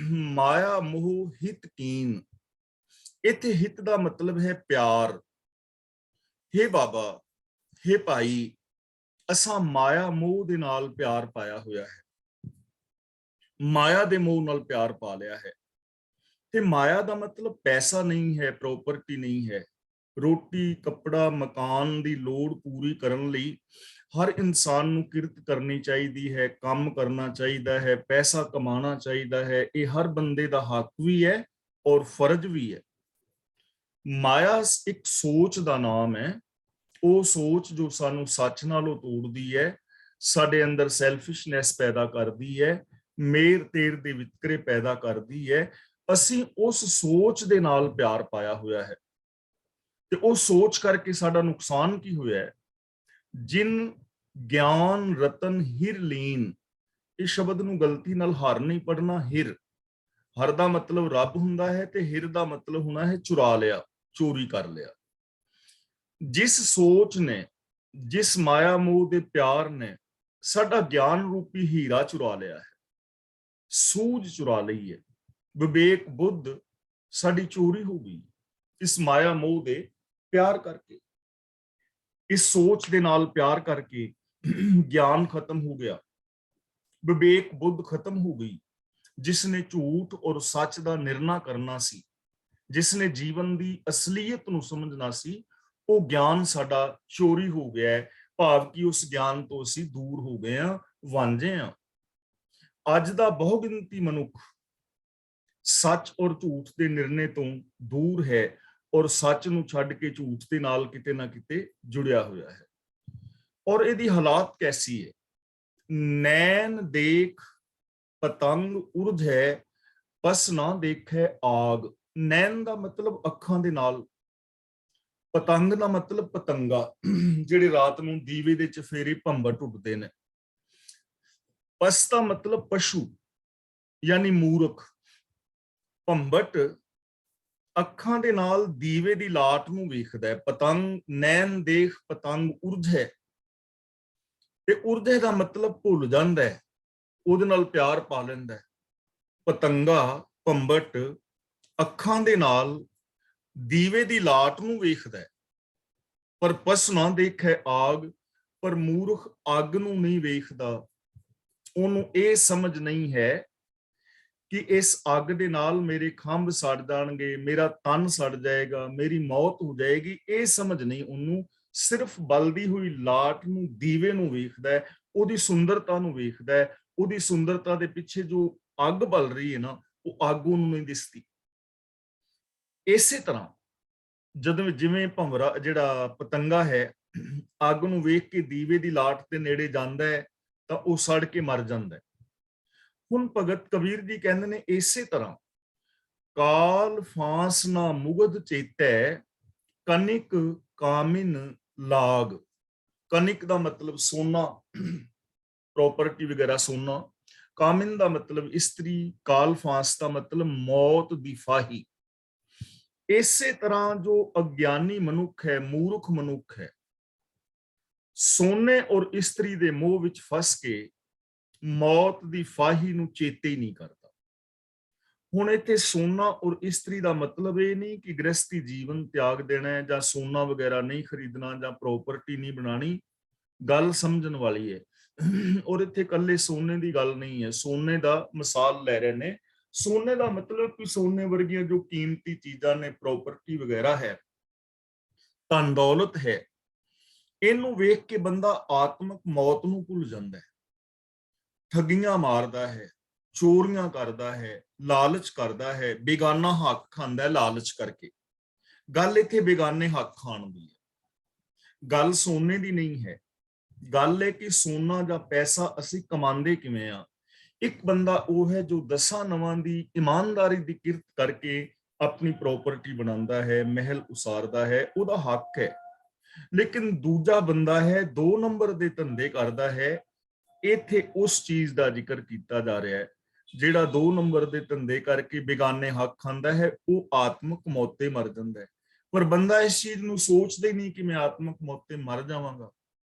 ਮਾਇਆ ਮੋਹ ਹਿਤ ਕੀਨ, ਇੱਥੇ ਹਿਤ ਦਾ ਮਤਲਬ ਹੈ ਪਿਆਰ। ਹੇ ਬਾਬਾ, ਹੇ ਭਾਈ, ਅਸਾਂ ਮਾਇਆ ਮੋਹ ਦੇ ਨਾਲ ਪਿਆਰ ਪਾਇਆ ਹੋਇਆ ਹੈ, ਮਾਇਆ ਦੇ ਮੋਹ ਨਾਲ ਪਿਆਰ ਪਾ ਲਿਆ ਹੈ। ਤੇ ਮਾਇਆ ਦਾ ਮਤਲਬ ਪੈਸਾ ਨਹੀਂ ਹੈ, ਪ੍ਰੋਪਰਟੀ ਨਹੀਂ ਹੈ। ਰੋਟੀ ਕੱਪੜਾ ਮਕਾਨ ਦੀ ਲੋੜ ਪੂਰੀ ਕਰਨ ਲਈ ਹਰ ਇਨਸਾਨ ਨੂੰ ਕਿਰਤ ਕਰਨੀ ਚਾਹੀਦੀ ਹੈ, ਕੰਮ ਕਰਨਾ ਚਾਹੀਦਾ ਹੈ, ਪੈਸਾ ਕਮਾਉਣਾ ਚਾਹੀਦਾ ਹੈ। ਇਹ ਹਰ ਬੰਦੇ ਦਾ ਹੱਕ ਵੀ ਹੈ ਔਰ ਫਰਜ਼ ਵੀ ਹੈ। ਮਾਇਆ ਇੱਕ ਸੋਚ ਦਾ ਨਾਮ ਹੈ, ਉਹ ਸੋਚ ਜੋ ਸਾਨੂੰ ਸੱਚ ਨਾਲੋਂ ਤੋੜਦੀ ਹੈ, ਸਾਡੇ ਅੰਦਰ ਸੈਲਫਿਸ਼ਨੈਸ ਪੈਦਾ ਕਰਦੀ ਹੈ, ਮੇਰ ਤੇਰ ਦੇ ਵਿਤਕਰੇ ਪੈਦਾ ਕਰਦੀ ਹੈ। ਅਸੀਂ ਉਸ ਸੋਚ ਦੇ ਨਾਲ ਪਿਆਰ ਪਾਇਆ ਹੋਇਆ ਹੈ ਤੇ ਉਹ ਸੋਚ ਕਰਕੇ ਸਾਡਾ ਨੁਕਸਾਨ ਕੀ ਹੋਇਆ ਹੈ। ਜਿਨ ਗਿਆਨ ਰਤਨ ਹਿਰ ਲੀਨ, ਇਸ ਸ਼ਬਦ ਨੂੰ ਗਲਤੀ ਨਾਲ ਹਰ ਨਹੀਂ ਪੜਨਾ। ਹਿਰ, ਹਰ ਦਾ ਮਤਲਬ ਰੱਬ ਹੁੰਦਾ ਹੈ ਤੇ ਹਿਰ ਦਾ ਮਤਲਬ ਹੋਣਾ ਹੈ ਚੁਰਾ ਲਿਆ, ਚੋਰੀ ਕਰ ਲਿਆ। ਜਿਸ ਸੋਚ ਨੇ, ਜਿਸ ਮਾਇਆ ਮੋਹ ਦੇ ਪਿਆਰ ਨੇ ਸਾਡਾ ਗਿਆਨ ਰੂਪੀ ਹੀਰਾ ਚੁਰਾ ਲਿਆ ਹੈ, ਸੂਝ ਚੁਰਾ ਲਈ ਹੈ, ਵਿਵੇਕ ਬੁੱਧ ਸਾਡੀ ਚੋਰੀ ਹੋ ਗਈ ਇਸ ਮਾਇਆ ਮੋਹ ਦੇ ਪਿਆਰ ਕਰਕੇ, ਇਸ ਸੋਚ ਦੇ ਨਾਲ ਪਿਆਰ ਕਰਕੇ ਗਿਆਨ ਖਤਮ ਹੋ ਗਿਆ, ਵਿਵੇਕ ਬੁੱਧ ਖਤਮ ਹੋ ਗਈ। ਜਿਸ ਨੇ ਝੂਠ ਔਰ ਸੱਚ ਦਾ ਨਿਰਣਾ ਕਰਨਾ ਸੀ, ਜਿਸ ਨੇ ਜੀਵਨ ਦੀ ਅਸਲੀਅਤ ਨੂੰ ਸਮਝਣਾ ਸੀ, ਉਹ ਗਿਆਨ ਸਾਡਾ ਚੋਰੀ ਹੋ ਗਿਆ ਹੈ। ਭਾਵ ਕਿ ਉਸ ਗਿਆਨ ਤੋਂ ਅਸੀਂ ਦੂਰ ਹੋ ਗਏ ਹਾਂ, ਵਾਂਝੇ ਹਾਂ। ਅੱਜ ਦਾ ਬਹੁਗਿਣਤੀ ਮਨੁੱਖ ਸੱਚ ਔਰ ਝੂਠ ਦੇ ਨਿਰਣੇ ਤੋਂ ਦੂਰ ਹੈ ਔਰ ਸੱਚ ਨੂੰ ਛੱਡ ਕੇ ਝੂਠ ਦੇ ਨਾਲ ਕਿਤੇ ਨਾ ਕਿਤੇ ਜੁੜਿਆ ਹੋਇਆ ਹੈ। ਔਰ ਇਹਦੀ ਹਾਲਾਤ ਕੈਸੀ ਹੈ। ਨੈਣ ਦੇਖ ਪਤੰਗ ਉਰਝ ਹੈ, ਬਸ ਨਾ ਦੇਖੈ ਆਗ। ਨੈਣ ਦਾ ਮਤਲਬ ਅੱਖਾਂ ਦੇ ਨਾਲ, ਪਤੰਗ ਦਾ ਮਤਲਬ ਪਤੰਗਾ, ਜਿਹੜੇ ਰਾਤ ਨੂੰ ਦੀਵੇ ਦੇ ਚਫੇਰੇ ਭੰਬਟ ਉੱਡਦੇ ਨੇ। ਪਸ ਦਾ ਮਤਲਬ ਪਸ਼ੂ ਯਾਨੀ ਮੂਰਖ। ਭੰਬਟ ਅੱਖਾਂ ਦੇ ਨਾਲ ਦੀਵੇ ਦੀ ਲਾਟ ਨੂੰ ਵੇਖਦਾ ਹੈ। ਪਤੰਗ, ਨੈਣ ਦੇਖ ਪਤੰਗ ਉਰਝ ਹੈ, ਤੇ ਉਰਝੇ ਦਾ ਮਤਲਬ ਭੁੱਲ ਜਾਂਦਾ ਹੈ, ਉਹਦੇ ਨਾਲ ਪਿਆਰ ਪਾ ਲੈਂਦਾ ਹੈ। ਪਤੰਗਾ, ਭੰਬਟ ਅੱਖਾਂ ਦੇ ਨਾਲ ਦੀਵੇ ਦੀ ਲਾਟ ਨੂੰ ਵੇਖਦਾ ਹੈ, ਪਰ ਪਸ ਨਾ ਦੇਖੈ ਆਗ, ਪਰ ਮੂਰਖ ਅੱਗ ਨੂੰ ਨਹੀਂ ਵੇਖਦਾ। ਉਹਨੂੰ ਇਹ ਸਮਝ ਨਹੀਂ ਹੈ ਕਿ ਇਸ ਅੱਗ ਦੇ ਨਾਲ ਮੇਰੇ ਖੰਭ ਸੜ ਜਾਣਗੇ, ਮੇਰਾ ਤਨ ਸੜ ਜਾਏਗਾ, ਮੇਰੀ ਮੌਤ ਹੋ ਜਾਏਗੀ। ਇਹ ਸਮਝ ਨਹੀਂ ਉਹਨੂੰ। ਸਿਰਫ ਬਲਦੀ ਹੋਈ ਲਾਟ ਨੂੰ, ਦੀਵੇ ਨੂੰ ਵੇਖਦਾ ਹੈ, ਉਹਦੀ ਸੁੰਦਰਤਾ ਨੂੰ ਵੇਖਦਾ ਹੈ। ਉਹਦੀ ਸੁੰਦਰਤਾ ਦੇ ਪਿੱਛੇ ਜੋ ਅੱਗ ਬਲ ਰਹੀ ਹੈ ਨਾ, ਉਹ ਅੱਗ ਉਹਨੂੰ ਨਹੀਂ ਦਿਸਦੀ। ਇਸੇ ਤਰ੍ਹਾਂ ਜਦੋਂ ਜਿਵੇਂ ਭੰਵਰਾ ਜਿਹੜਾ ਪਤੰਗਾ ਹੈ, ਅੱਗ ਨੂੰ ਵੇਖ ਕੇ ਦੀਵੇ ਦੀ ਲਾਟ ਦੇ ਨੇੜੇ ਜਾਂਦਾ ਹੈ ਤਾਂ ਉਹ ਸੜ ਕੇ ਮਰ ਜਾਂਦਾ ਹੈ। ਹੁਣ ਭਗਤ ਕਬੀਰ ਜੀ ਕਹਿੰਦੇ ਨੇ ਇਸੇ ਤਰ੍ਹਾਂ ਕਾਲ ਫਾਂਸ ਨਾ ਮੁਗਧ ਚੇਤੈ, ਕਨਿਕ ਕਾਮਿਨ ਲਾਗ। ਕਨਿਕ ਦਾ ਮਤਲਬ ਸੋਨਾ, ਪ੍ਰੋਪਰਟੀ ਵਗੈਰਾ ਸੋਨਾ। ਕਾਮਿਨ ਦਾ ਮਤਲਬ ਇਸਤਰੀ। ਕਾਲ ਫਾਂਸ ਦਾ ਮਤਲਬ ਮੌਤ ਦੀ ਫਾਹੀ। ਇਸੇ ਤਰ੍ਹਾਂ ਜੋ ਅਗਿਆਨੀ ਮਨੁੱਖ ਹੈ, ਮੂਰਖ ਮਨੁੱਖ ਹੈ, ਸੋਨੇ ਔਰ ਇਸਤਰੀ ਦੇ ਮੋਹ ਵਿੱਚ ਫਸ ਕੇ ਮੌਤ ਦੀ ਫਾਹੀ ਨੂੰ ਚੇਤੇ ਹੀ ਨਹੀਂ ਕਰਦਾ। ਹੁਣ ਇੱਥੇ ਸੋਨਾ ਔਰ ਇਸਤਰੀ ਦਾ ਮਤਲਬ ਇਹ ਨਹੀਂ ਕਿ ਗ੍ਰਸਤੀ ਜੀਵਨ ਤਿਆਗ ਦੇਣਾ ਹੈ ਜਾਂ ਸੋਨਾ ਵਗੈਰਾ ਨਹੀਂ ਖਰੀਦਣਾ ਜਾਂ ਪ੍ਰੋਪਰਟੀ ਨਹੀਂ ਬਣਾਣੀ। ਗੱਲ ਸਮਝਣ ਵਾਲੀ ਹੈ। ਔਰ ਇੱਥੇ ਇਕੱਲੇ ਸੋਨੇ ਦੀ ਗੱਲ ਨਹੀਂ ਹੈ, ਸੋਨੇ ਦਾ ਮਿਸਾਲ ਲੈ ਰਹੇ ਨੇ। ਸੋਨੇ ਦਾ ਮਤਲਬ ਕਿ ਸੋਨੇ ਵਰਗੀਆਂ ਜੋ ਕੀਮਤੀ ਚੀਜ਼ਾਂ ਨੇ, ਪ੍ਰੋਪਰਟੀ ਵਗੈਰਾ ਹੈ, ਧਨ ਦੌਲਤ ਹੈ, ਇਹਨੂੰ ਵੇਖ ਕੇ ਬੰਦਾ ਆਤਮਕ ਮੌਤ ਨੂੰ ਭੁੱਲ ਜਾਂਦਾ ਹੈ, ਠੱਗੀਆਂ ਮਾਰਦਾ ਹੈ, ਚੋਰੀਆਂ ਕਰਦਾ ਹੈ, ਲਾਲਚ ਕਰਦਾ ਹੈ, ਬੇਗਾਨਾ ਹੱਕ ਖਾਂਦਾ ਹੈ ਲਾਲਚ ਕਰਕੇ। ਗੱਲ ਇੱਥੇ ਬੇਗਾਨੇ ਹੱਕ ਖਾਣ ਦੀ ਹੈ, ਗੱਲ ਸੋਨੇ ਦੀ ਨਹੀਂ ਹੈ। ਗੱਲ ਹੈ ਕਿ ਸੋਨਾ ਜਾਂ ਪੈਸਾ ਅਸੀਂ ਕਮਾਉਂਦੇ ਕਿਵੇਂ ਆ। ਇੱਕ ਬੰਦਾ ਉਹ ਹੈ ਜੋ ਦਸਾਂ ਨਵਾਂ ਦੀ ਇਮਾਨਦਾਰੀ ਦੀ ਕਿਰਤ ਕਰਕੇ ਆਪਣੀ ਪ੍ਰਾਪਰਟੀ ਬਣਾਉਂਦਾ ਹੈ, ਮਹਿਲ ਉਸਾਰਦਾ ਹੈ, ਉਹਦਾ ਹੱਕ ਹੈ। ਲੇਕਿਨ ਦੂਜਾ ਬੰਦਾ ਹੈ 2 ਨੰਬਰ ਦੇ ਧੰਦੇ ਕਰਦਾ ਹੈ। ਇੱਥੇ ਉਸ ਚੀਜ਼ ਦਾ ਜ਼ਿਕਰ ਕੀਤਾ ਜਾ ਰਿਹਾ ਹੈ, ਜਿਹੜਾ 2 ਨੰਬਰ ਦੇ ਧੰਦੇ ਕਰਕੇ ਬੇਗਾਨੇ ਹੱਕ ਖਾਂਦਾ ਹੈ, ਉਹ ਆਤਮਕ ਮੌਤ ਤੇ ਮਰ ਜਾਂਦਾ ਹੈ। ਪਰ ਬੰਦਾ ਇਸ ਚੀਜ਼ ਨੂੰ ਸੋਚਦਾ ਹੀ ਨਹੀਂ ਕਿ ਮੈਂ ਆਤਮਕ ਮੌਤ ਤੇ ਮਰ ਜਾਵਾਂਗਾ,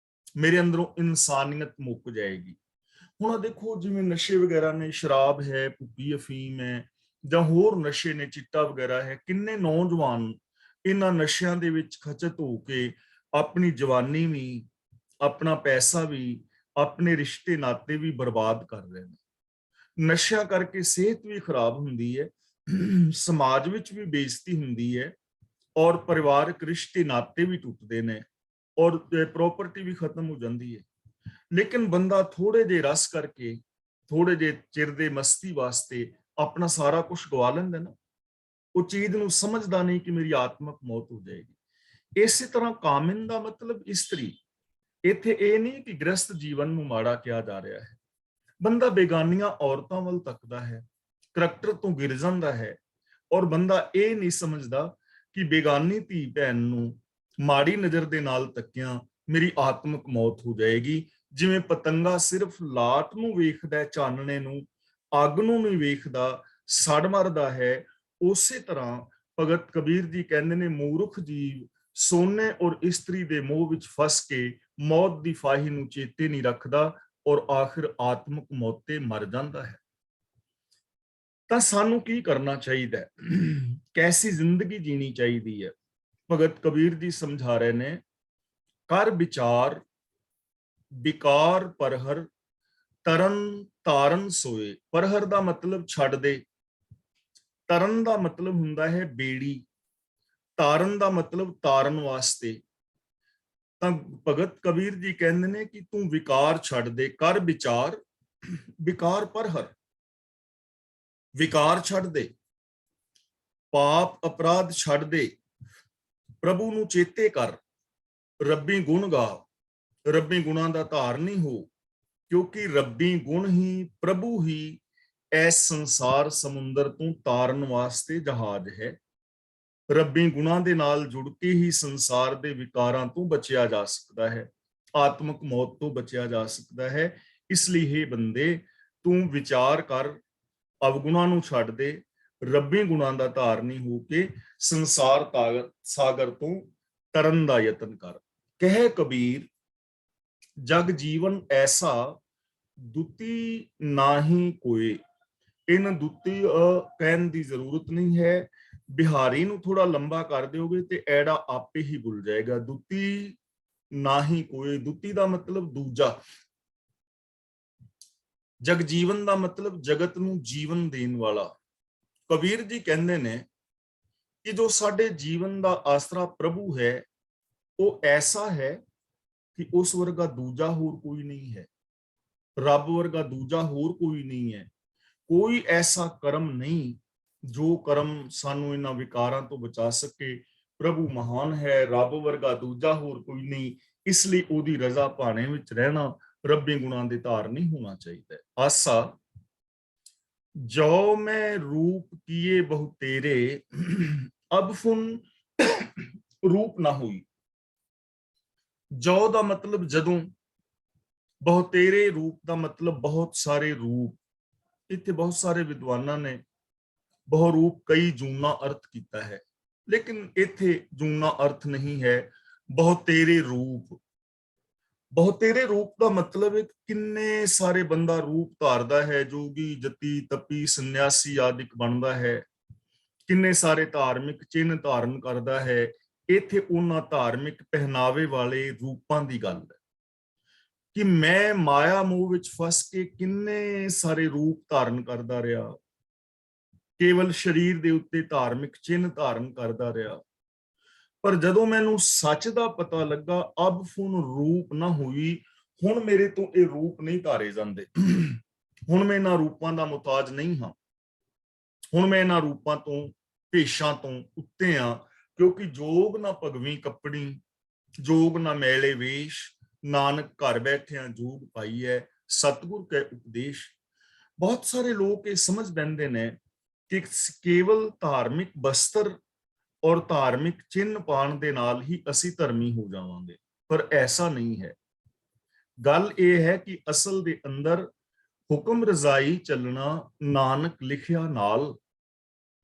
ਮੇਰੇ ਅੰਦਰੋਂ ਇਨਸਾਨੀਅਤ ਮੁੱਕ ਜਾਏਗੀ। ਹੁਣ ਦੇਖੋ, ਜਿਵੇਂ ਨਸ਼ੇ ਵਗੈਰਾ ਨੇ, ਸ਼ਰਾਬ ਹੈ, ਭੁੱਕੀ ਅਫੀਮ ਹੈ, ਜਾਂ ਹੋਰ ਨਸ਼ੇ ਨੇ, ਚਿੱਟਾ ਵਗੈਰਾ ਹੈ, ਕਿੰਨੇ ਨੌਜਵਾਨ ਇਹਨਾਂ ਨਸ਼ਿਆਂ ਦੇ ਵਿੱਚ ਖਚਤ ਹੋ ਕੇ ਆਪਣੀ ਜਵਾਨੀ ਵੀ, ਆਪਣਾ ਪੈਸਾ ਵੀ, ਆਪਣੇ ਰਿਸ਼ਤੇ ਨਾਤੇ ਵੀ ਬਰਬਾਦ ਕਰ ਰਹੇ ਨੇ। ਨਸ਼ਿਆਂ ਕਰਕੇ ਸਿਹਤ ਵੀ ਖਰਾਬ ਹੁੰਦੀ ਹੈ, ਸਮਾਜ ਵਿੱਚ ਵੀ ਬੇਇੱਜ਼ਤੀ ਹੁੰਦੀ ਹੈ, ਔਰ ਪਰਿਵਾਰਕ ਰਿਸ਼ਤੇ ਨਾਤੇ ਵੀ ਟੁੱਟਦੇ ਨੇ, ਔਰ ਪ੍ਰੋਪਰਟੀ ਵੀ ਖਤਮ ਹੋ ਜਾਂਦੀ ਹੈ। ਲੇਕਿਨ ਬੰਦਾ ਥੋੜੇ ਜਿਹੇ ਰਸ ਕਰਕੇ, ਥੋੜੇ ਜਿਹੇ ਚਿਰ ਦੇ ਮਸਤੀ ਵਾਸਤੇ ਆਪਣਾ ਸਾਰਾ ਕੁਝ ਗਵਾ ਲੈਂਦਾ ਨਾ। ਉਹ ਚੀਜ਼ ਨੂੰ ਸਮਝਦਾ ਨਹੀਂ ਕਿ ਮੇਰੀ ਆਤਮਕ ਮੌਤ ਹੋ ਜਾਏਗੀ। ਇਸੇ ਤਰ੍ਹਾਂ ਕਾਮਿਨ ਦਾ ਮਤਲਬ ਇਸਤਰੀ। ਇੱਥੇ ਇਹ ਨਹੀਂ ਕਿ ਗ੍ਰਸਤ ਜੀਵਨ ਨੂੰ ਮਾੜਾ ਕਿਹਾ ਜਾ ਰਿਹਾ ਹੈ। ਬੰਦਾ ਬੇਗਾਨੀਆਂ ਔਰਤਾਂ ਵੱਲ ਤੱਕਦਾ ਹੈ, ਕਰੈਕਟਰ ਤੋਂ ਗਿਰ ਜਾਂਦਾ ਹੈ, ਔਰ ਬੰਦਾ ਇਹ ਨਹੀਂ ਸਮਝਦਾ ਕਿ ਬੇਗਾਨੀ ਧੀ ਭੈਣ ਨੂੰ ਮਾੜੀ ਨਜ਼ਰ ਦੇ ਨਾਲ ਤੱਕਿਆਂ ਮੇਰੀ ਆਤਮਕ ਮੌਤ ਹੋ ਜਾਏਗੀ। ਜਿਵੇਂ ਪਤੰਗਾ ਸਿਰਫ ਲਾਟ ਨੂੰ ਵੇਖਦਾ, ਚਾਨਣੇ ਨੂੰ, ਅੱਗ ਨੂੰ ਨਹੀਂ ਵੇਖਦਾ, ਸੜ ਮਰਦਾ ਹੈ, ਉਸੇ ਤਰ੍ਹਾਂ ਭਗਤ ਕਬੀਰ ਜੀ ਕਹਿੰਦੇ ਨੇ, ਮੂਰਖ ਜੀਵ ਸੋਨੇ ਔਰ ਇਸਤਰੀ ਦੇ ਮੋਹ ਵਿੱਚ ਫਸ ਕੇ ਮੌਤ ਦੀ ਫਾਹੀ ਨੂੰ ਚੇਤੇ ਨਹੀਂ ਰੱਖਦਾ, ਔਰ ਆਖਿਰ ਆਤਮਕ ਮੌਤ ਤੇ ਮਰ ਜਾਂਦਾ ਹੈ। ਤਾਂ ਸਾਨੂੰ ਕੀ ਕਰਨਾ ਚਾਹੀਦਾ ਹੈ? ਕੈਸੀ ਜ਼ਿੰਦਗੀ ਜੀਣੀ ਚਾਹੀਦੀ ਹੈ? ਭਗਤ ਕਬੀਰ ਜੀ ਸਮਝਾ ਰਹੇ ਨੇ, ਕਰ ਵਿਚਾਰ ਵਿਕਾਰ ਪਰਹਰ, ਤਰਨ ਤਾਰਨ ਸੋਏ। ਪਰਹਰ ਦਾ ਮਤਲਬ ਛੱਡ ਦੇ, ਤਰਨ ਦਾ ਮਤਲਬ ਹੁੰਦਾ ਹੈ ਬੇੜੀ, ਤਾਰਨ ਦਾ ਮਤਲਬ ਤਾਰਨ ਵਾਸਤੇ। ਤਾਂ ਭਗਤ ਕਬੀਰ ਜੀ ਕਹਿੰਦੇ ਨੇ ਕਿ ਤੂੰ ਵਿਕਾਰ ਛੱਡ ਦੇ, ਕਰ ਵਿਚਾਰ ਵਿਕਾਰ ਪਰਹਰ, ਵਿਕਾਰ ਛੱਡ ਦੇ, ਪਾਪ ਅਪਰਾਧ ਛੱਡ ਦੇ, ਪ੍ਰਭੂ ਨੂੰ ਚੇਤੇ ਕਰ, ਰੱਬੀ ਗੁਣ ਗਾ, ਰੱਬੀ ਗੁਣਾਂ ਦਾ ਧਾਰਨੀ ਹੋ, ਕਿਉਂਕਿ ਰੱਬੀ ਗੁਣ ਹੀ, ਪ੍ਰਭੂ ਹੀ ਇਸ ਸੰਸਾਰ ਸਮੁੰਦਰ ਤੋਂ ਤਾਰਨ ਵਾਸਤੇ ਜਹਾਜ਼ ਹੈ। ਰੱਬੀ ਗੁਣਾਂ ਦੇ ਨਾਲ ਜੁੜ ਕੇ ਹੀ ਸੰਸਾਰ ਦੇ ਵਿਕਾਰਾਂ ਤੋਂ ਬਚਿਆ ਜਾ ਸਕਦਾ ਹੈ, ਆਤਮਕ ਮੌਤ ਤੋਂ ਬਚਿਆ ਜਾ ਸਕਦਾ ਹੈ। ਇਸ ਲਈ हे ਬੰਦੇ, ਤੂੰ ਵਿਚਾਰ ਕਰ, ਅਵਗੁਣਾਂ ਨੂੰ ਛੱਡ ਦੇ, ਰੱਬੀ ਗੁਣਾਂ ਦਾ ਧਾਰਨੀ ਹੋ ਕੇ ਸੰਸਾਰ ਸਾਗਰ ਤੋਂ ਤਰਨ ਦਾ ਯਤਨ ਕਰ। ਕਹੇ ਕਬੀਰ, ਜਗ ਜੀਵਨ ਐਸਾ, ਦੁਤੀ ਨਾਹੀ ਕੋਏ। ਇਹਨਾਂ ਦੁੱਤੀ ਕਹਿਣ ਦੀ ਜ਼ਰੂਰਤ ਨਹੀਂ ਹੈ। ਬਿਹਾਰੀ ਨੂੰ ਥੋੜਾ ਲੰਬਾ ਕਰ ਦਿਓਗੇ ਤੇ ਐੜਾ ਆਪੇ ਹੀ ਭੁੱਲ ਜਾਏਗਾ। ਦੁੱਤੀ ਨਾਹੀ ਕੋਏ, ਦੁੱਤੀ ਦਾ ਮਤਲਬ ਦੂਜਾ, ਜਗ ਜੀਵਨ ਦਾ ਮਤਲਬ ਜਗਤ ਨੂੰ ਜੀਵਨ ਦੇਣ ਵਾਲਾ। ਕਬੀਰ ਜੀ ਕਹਿੰਦੇ ਨੇ ਕਿ ਜੋ ਸਾਡੇ ਜੀਵਨ ਦਾ ਆਸਰਾ ਪ੍ਰਭੂ ਹੈ, ਉਹ ਐਸਾ ਹੈ ਕਿ ਉਸ ਵਰਗਾ ਦੂਜਾ ਹੋਰ ਕੋਈ ਨਹੀਂ ਹੈ, ਰੱਬ ਵਰਗਾ ਦੂਜਾ ਹੋਰ ਕੋਈ ਨਹੀਂ ਹੈ। ਕੋਈ ਐਸਾ ਕਰਮ ਨਹੀਂ ਜੋ ਕਰਮ ਸਾਨੂੰ ਇਹਨਾਂ ਵਿਕਾਰਾਂ ਤੋਂ ਬਚਾ ਸਕੇ। ਪ੍ਰਭੂ ਮਹਾਨ ਹੈ, ਰੱਬ ਵਰਗਾ ਦੂਜਾ ਹੋਰ ਕੋਈ ਨਹੀਂ। ਇਸ ਲਈ ਉਹਦੀ ਰਜ਼ਾ ਭਾਣੇ ਵਿੱਚ ਰਹਿਣਾ, ਰੱਬੀ ਗੁਣਾਂ ਦੇ ਧਾਰਨੀ ਹੋਣਾ ਚਾਹੀਦਾ ਹੈ। ਆਸਾ, ਜੋ ਮੈਂ ਰੂਪ ਕੀਏ ਬਹੁ ਤੇਰੇ, ਅਬ ਫੁਨ ਰੂਪ ਨਾ ਹੋਈ। ਜੋ ਦਾ ਮਤਲਬ ਜਦੋਂ, ਬਹੁਤੇਰੇ ਰੂਪ ਦਾ ਮਤਲਬ ਬਹੁਤ ਸਾਰੇ ਰੂਪ। ਇੱਥੇ ਬਹੁਤ ਸਾਰੇ ਵਿਦਵਾਨਾਂ ਨੇ ਬਹੁ ਰੂਪ ਕਈ ਜੂਨਾ ਅਰਥ ਕੀਤਾ ਹੈ, ਲੇਕਿਨ ਇੱਥੇ ਜੂਨਾ ਅਰਥ ਨਹੀਂ ਹੈ, ਬਹੁਤੇਰੇ ਰੂਪ। ਬਹੁਤੇਰੇ ਰੂਪ ਦਾ ਮਤਲਬ ਹੈ ਕਿੰਨੇ ਸਾਰੇ ਬੰਦਾ ਰੂਪ ਧਾਰਦਾ ਹੈ, ਜੋਗੀ, ਜਤੀ, ਤਪੀ, ਸੰਨਿਆਸੀ ਆਦਿਕ ਬਣਦਾ ਹੈ, ਕਿੰਨੇ ਸਾਰੇ ਧਾਰਮਿਕ ਚਿੰਨ੍ਹ ਧਾਰਨ ਕਰਦਾ ਹੈ। ਇੱਥੇ ਉਹਨਾਂ ਧਾਰਮਿਕ ਪਹਿਨਾਵੇ ਵਾਲੇ ਰੂਪਾਂ ਦੀ ਗੱਲ ਹੈ ਕਿ ਮੈਂ ਮਾਇਆ ਮੋਹ ਵਿੱਚ ਫਸ ਕੇ ਕਿੰਨੇ ਸਾਰੇ ਰੂਪ ਧਾਰਨ ਕਰਦਾ ਰਿਹਾ, ਕੇਵਲ ਸਰੀਰ ਦੇ ਉੱਤੇ ਧਾਰਮਿਕ ਚਿੰਨ੍ਹ ਧਾਰਨ ਕਰਦਾ ਰਿਹਾ। ਪਰ ਜਦੋਂ ਮੈਨੂੰ ਸੱਚ ਦਾ ਪਤਾ ਲੱਗਾ, ਅਬ ਫੁਨ ਰੂਪ ਨਾ ਹੋਈ, ਹੁਣ ਮੇਰੇ ਤੋਂ ਇਹ ਰੂਪ ਨਹੀਂ ਧਾਰੇ ਜਾਂਦੇ। ਹੁਣ ਮੈਂ ਇਹਨਾਂ ਰੂਪਾਂ ਦਾ ਮੁਤਾਜ ਨਹੀਂ ਹਾਂ। ਹੁਣ ਮੈਂ ਇਹਨਾਂ ਰੂਪਾਂ ਤੋਂ, ਭੇਸ਼ਾਂ ਤੋਂ ਉੱਤੇ ਆ, ਕਿਉਂਕਿ ਜੋਗ ਨਾ ਭਗਵੀਂ ਕੱਪੜੀ, ਜੋਗ ਨਾ ਮੈਲੇ ਵੇਸ਼, ਨਾਨਕ ਘਰ ਬੈਠਿਆਂ ਜੋਗ ਪਾਈ ਹੈ, ਸਤਿਗੁਰ ਕੈ ਉਪਦੇਸ਼। ਬਹੁਤ ਸਾਰੇ ਲੋਕ ਇਹ ਸਮਝ ਬੈਠਦੇ ਨੇ ਕਿ ਕੇਵਲ ਧਾਰਮਿਕ ਬਸਤਰ ਔਰ ਧਾਰਮਿਕ ਚਿੰਨ੍ਹ ਪਾਉਣ ਦੇ ਨਾਲ ਹੀ ਅਸੀਂ ਧਰਮੀ ਹੋ ਜਾਵਾਂਗੇ, ਪਰ ਐਸਾ ਨਹੀਂ ਹੈ। ਗੱਲ ਇਹ ਹੈ ਕਿ ਅਸਲ ਦੇ ਅੰਦਰ ਹੁਕਮ ਰਜ਼ਾਈ ਚੱਲਣਾ, ਨਾਨਕ ਲਿਖਿਆ ਨਾਲ,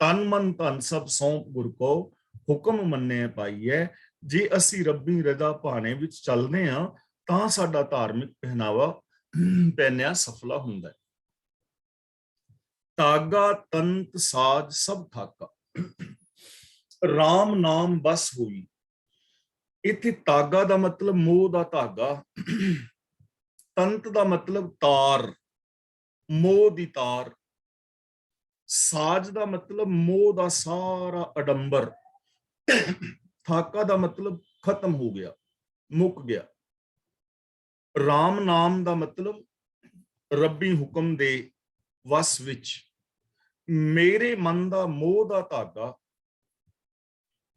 ਤਨ ਮਨ ਧਨ ਸਭ ਸੌਂਪ ਗੁਰ ਕੋ, ਹੁਕਮ ਮੰਨੇ ਪਾਈਐ। ਜੇ ਅਸੀਂ ਰੱਬੀ ਰਜ਼ਾ ਭਾਣੇ ਵਿੱਚ ਚੱਲਦੇ ਹਾਂ ਤਾਂ ਸਾਡਾ ਧਾਰਮਿਕ ਪਹਿਨਾਵਾ ਪਹਿਨਿਆ ਸਫਲਾ ਹੁੰਦਾ ਹੈ। ਤਾਗਾ ਤੰਤ ਸਾਜ ਸਭ ਥਾਕਾ, ਰਾਮ ਨਾਮ ਬਸ ਹੋਈ। ਇੱਥੇ ਤਾਗਾ ਦਾ ਮਤਲਬ ਮੋਹ ਦਾ ਧਾਗਾ, ਤੰਤ ਦਾ ਮਤਲਬ ਤਾਰ, ਮੋਹ ਦੀ ਤਾਰ, ਸਾਜ ਦਾ ਮਤਲਬ ਮੋਹ ਦਾ ਸਾਰਾ ਅਡੰਬਰ, ਥਾਕਾ ਦਾ ਮਤਲਬ ਖਤਮ ਹੋ ਗਿਆ, ਮੁੱਕ ਗਿਆ। ਰਾਮ ਨਾਮ ਦਾ ਮਤਲਬ ਰੱਬੀ ਹੁਕਮ ਦੇ ਵਸ ਵਿੱਚ। ਮੇਰੇ ਮਨ ਦਾ ਮੋਹ ਦਾ ਧਾਗਾ,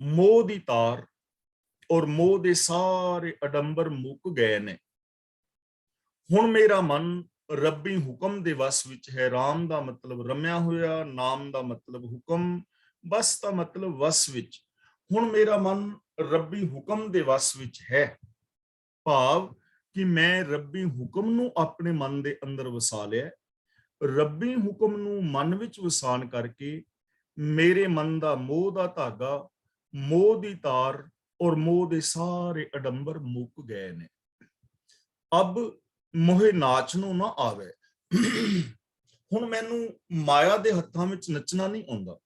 ਮੋਹ ਦੀ ਤਾਰ ਔਰ ਮੋਹ ਦੇ ਸਾਰੇ ਅਡੰਬਰ ਮੁੱਕ ਗਏ ਨੇ। ਹੁਣ ਮੇਰਾ ਮਨ ਰੱਬੀ ਹੁਕਮ ਦੇ ਵਸ ਵਿੱਚ ਹੈ। ਰਾਮ ਦਾ ਮਤਲਬ ਰਮਿਆ ਹੋਇਆ, ਨਾਮ ਦਾ ਮਤਲਬ ਹੁਕਮ, ਬਸ ਦਾ ਮਤਲਬ ਵਸ ਵਿੱਚ। ਹੁਣ ਮੇਰਾ ਮਨ ਰੱਬੀ ਹੁਕਮ ਦੇ ਵਸ ਵਿੱਚ ਹੈ, ਭਾਵ ਕਿ ਮੈਂ ਰੱਬੀ ਹੁਕਮ ਨੂੰ ਆਪਣੇ ਮਨ ਦੇ ਅੰਦਰ ਵਸਾ ਲਿਆ। ਰੱਬੀ ਹੁਕਮ ਨੂੰ ਮਨ ਵਿੱਚ ਵਸਾਨ ਕਰਕੇ ਮੇਰੇ ਮਨ ਦਾ ਮੋਹ ਦਾ ਧਾਗਾ, ਮੋਹ ਦੀ ਤਾਰ ਔਰ ਮੋਹ ਦੇ ਸਾਰੇ ਅਡੰਬਰ ਮੁੱਕ ਗਏ ਨੇ। ਅਬ ਮੋਹਿ ਨਾਚ ਨੂੰ ਨਾ ਆਵੇ। ਹੁਣ ਮੈਨੂੰ ਮਾਇਆ ਦੇ ਹੱਥਾਂ ਵਿੱਚ ਨੱਚਣਾ ਨਹੀਂ ਆਉਂਦਾ।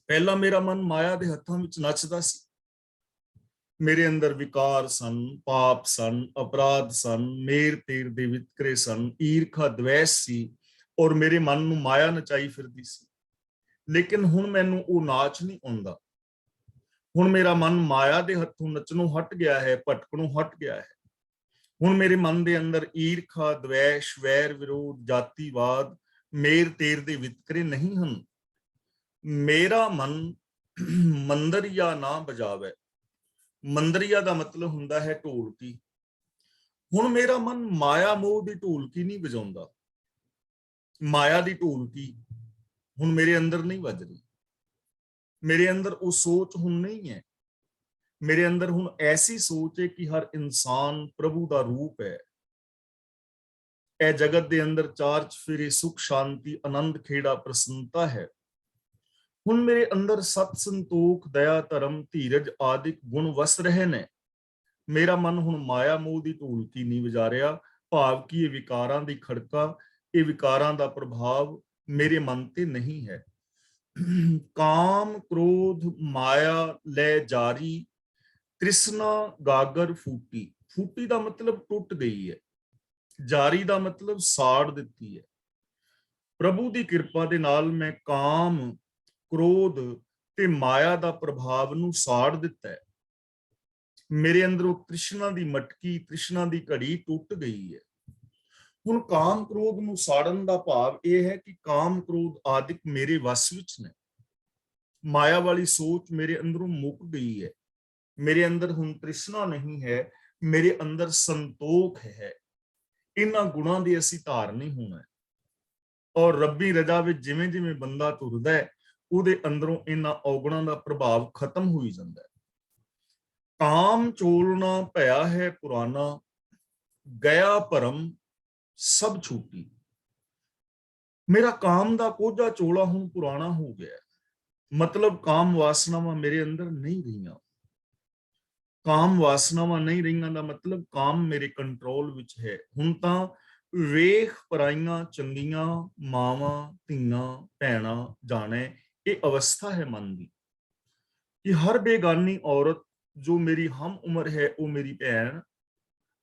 ਪਹਿਲਾਂ ਮੇਰਾ ਮਨ ਮਾਇਆ ਦੇ ਹੱਥਾਂ ਵਿੱਚ ਨੱਚਦਾ ਸੀ। ਮੇਰੇ ਅੰਦਰ ਵਿਕਾਰ ਸਨ, ਪਾਪ ਸਨ, ਅਪਰਾਧ ਸਨ, ਮੇਰ ਤੇਰ ਦੇ ਵਿਤਕਰੇ ਸਨ, ਈਰਖਾ ਦਵੈਸ ਸੀ ਔਰ ਮੇਰੇ ਮਨ ਨੂੰ ਮਾਇਆ ਨਚਾਈ ਫਿਰਦੀ ਸੀ। ਲੇਕਿਨ ਹੁਣ ਮੈਨੂੰ ਉਹ ਨਾਚ ਨਹੀਂ ਆਉਂਦਾ। ਹੁਣ ਮੇਰਾ ਮਨ ਮਾਇਆ ਦੇ ਹੱਥੋਂ ਨੱਚਣੋਂ ਹਟ ਗਿਆ ਹੈ, ਭਟਕਣੋਂ ਹਟ ਗਿਆ ਹੈ। ਹੁਣ ਮੇਰੇ ਮਨ ਦੇ ਅੰਦਰ ਈਰਖਾ, ਦਵੈਸ਼, ਵੈਰ ਵਿਰੋਧ, ਜਾਤੀਵਾਦ, ਮੇਰ ਤੇਰ ਦੇ ਵਿਤਕਰੇ ਨਹੀਂ ਹਨ। ਮੇਰਾ ਮਨ ਮੰਦਰੀਆ ਨਾ ਬਜਾਵੇ। ਮੰਦਰੀਆ ਦਾ ਮਤਲਬ ਹੁੰਦਾ ਹੈ ਢੋਲਕੀ। ਹੁਣ ਮੇਰਾ ਮਨ ਮਾਇਆ ਮੋਹ ਦੀ ਢੋਲਕੀ ਨਹੀਂ ਵਜਾਉਂਦਾ। ਮਾਇਆ ਦੀ ਢੋਲਕੀ ਹੁਣ ਮੇਰੇ ਅੰਦਰ ਨਹੀਂ ਵੱਜ ਰਹੀ। ਮੇਰੇ ਅੰਦਰ ਉਹ ਸੋਚ ਹੁਣ ਨਹੀਂ ਹੈ। ਮੇਰੇ ਅੰਦਰ ਹੁਣ ਐਸੀ ਸੋਚ ਹੈ ਕਿ ਹਰ ਇਨਸਾਨ ਪ੍ਰਭੂ ਦਾ ਰੂਪ ਹੈ। ਇਹ ਜਗਤ ਦੇ ਅੰਦਰ ਚਾਰ ਚਫੇਰੇ ਸੁਖ, ਸ਼ਾਂਤੀ, ਆਨੰਦ, ਖੇੜਾ, ਪ੍ਰਸੰਨਤਾ ਹੈ। ਹੁਣ ਮੇਰੇ ਅੰਦਰ ਸਤ, ਸੰਤੋਖ, ਦਇਆ, ਧਰਮ, ਧੀਰਜ ਆਦਿਕ ਗੁਣ ਵਸ ਰਹੇ ਨੇ। ਮੇਰਾ ਮਨ ਹੁਣ ਮਾਇਆ ਮੋਹ ਦੀ ਢੋਲਕੀ ਨਹੀਂ ਵਜਾ ਰਿਹਾ, ਭਾਵ ਕਿ ਇਹ ਵਿਕਾਰਾਂ ਦੀ ਖੜਕਾ, ਇਹ ਵਿਕਾਰਾਂ ਦਾ ਪ੍ਰਭਾਵ ਮੇਰੇ ਮਨ ਤੇ ਨਹੀਂ ਹੈ। ਕਾਮ, ਕ੍ਰੋਧ, ਮਾਇਆ ਲੈ ਜਾਰੀ, ਤ੍ਰਿਸ਼ਨਾ ਗਾਗਰ ਫੂਟੀ। ਫੂਟੀ ਦਾ ਮਤਲਬ ਟੁੱਟ ਗਈ ਹੈ। ਜਾਰੀ ਦਾ ਮਤਲਬ ਸਾੜ ਦਿੱਤੀ ਹੈ। ਪ੍ਰਭੂ ਦੀ ਕਿਰਪਾ ਦੇ ਨਾਲ ਮੈਂ ਕਾਮ, ਕ੍ਰੋਧ ਤੇ ਮਾਇਆ ਦਾ ਪ੍ਰਭਾਵ ਨੂੰ ਸਾੜ ਦਿੱਤਾ ਹੈ। ਮੇਰੇ ਅੰਦਰੋਂ ਤ੍ਰਿਸ਼ਨਾ ਦੀ ਮਟਕੀ, ਤ੍ਰਿਸ਼ਨਾ ਦੀ ਘੜੀ ਟੁੱਟ ਗਈ ਹੈ। ਹੁਣ ਕਾਮ ਕ੍ਰੋਧ ਨੂੰ ਸਾੜਨ ਦਾ ਭਾਵ ਇਹ ਹੈ ਕਿ ਕਾਮ ਕ੍ਰੋਧ ਆਦਿਕ ਮੇਰੇ ਵਸ ਵਿੱਚ ਨੇ। ਮਾਇਆ ਵਾਲੀ ਸੋਚ ਮੇਰੇ ਅੰਦਰੋਂ ਮੁੱਕ ਗਈ ਹੈ। ਮੇਰੇ ਅੰਦਰ ਹੁਣ ਤ੍ਰਿਸ਼ਨਾ ਨਹੀਂ ਹੈ, ਮੇਰੇ ਅੰਦਰ ਸੰਤੋਖ ਹੈ। ਇਹਨਾਂ ਗੁਣਾਂ ਦੀ ਅਸੀਂ ਧਾਰਨੀ ਹੋਣਾ ਹੈ। ਔਰ ਰੱਬੀ ਰਜ਼ਾ ਵਿੱਚ ਜਿਵੇਂ ਜਿਵੇਂ ਬੰਦਾ ਤੁਰਦਾ ਹੈ, ਉਹਦੇ ਅੰਦਰੋਂ ਇਹਨਾਂ ਔਗੁਣਾਂ ਦਾ ਪ੍ਰਭਾਵ ਖਤਮ ਹੋਈ ਜਾਂਦਾ ਹੈ। ਕਾਮ ਚੋਲਣਾ ਭਇਆ ਹੈ ਪੁਰਾਣਾ, ਗਿਆ ਭਰਮ ਸਭ ਛੂਟੀ। ਮੇਰਾ ਕਾਮ ਦਾ ਕੋਝਾ ਚੋਲਾ ਹੁਣ ਪੁਰਾਣਾ ਹੋ ਗਿਆ। ਮਤਲਬ ਕਾਮ ਵਾਸਨਾਵਾਂ ਮੇਰੇ ਅੰਦਰ ਨਹੀਂ ਰਹੀਆਂ। ਕਾਮ ਵਾਸਨਾਵਾਂ ਨਹੀਂ ਰਹੀਆਂ ਦਾ ਮਤਲਬ ਕਾਮ ਮੇਰੇ ਕੰਟਰੋਲ ਵਿੱਚ ਹੈ। ਹੁਣ ਤਾਂ ਵੇਖ ਪਰਾਈਆਂ ਚੰਗੀਆਂ ਮਾਵਾਂ, ਧੀਆਂ, ਭੈਣਾਂ ਜਾਣੇ, ਇਹ ਅਵਸਥਾ ਹੈ ਮਨ ਦੀ ਕਿ ਹਰ ਬੇਗਾਨੀ ਔਰਤ ਜੋ ਮੇਰੀ ਹਮ ਉਮਰ ਹੈ ਉਹ ਮੇਰੀ ਭੈਣ,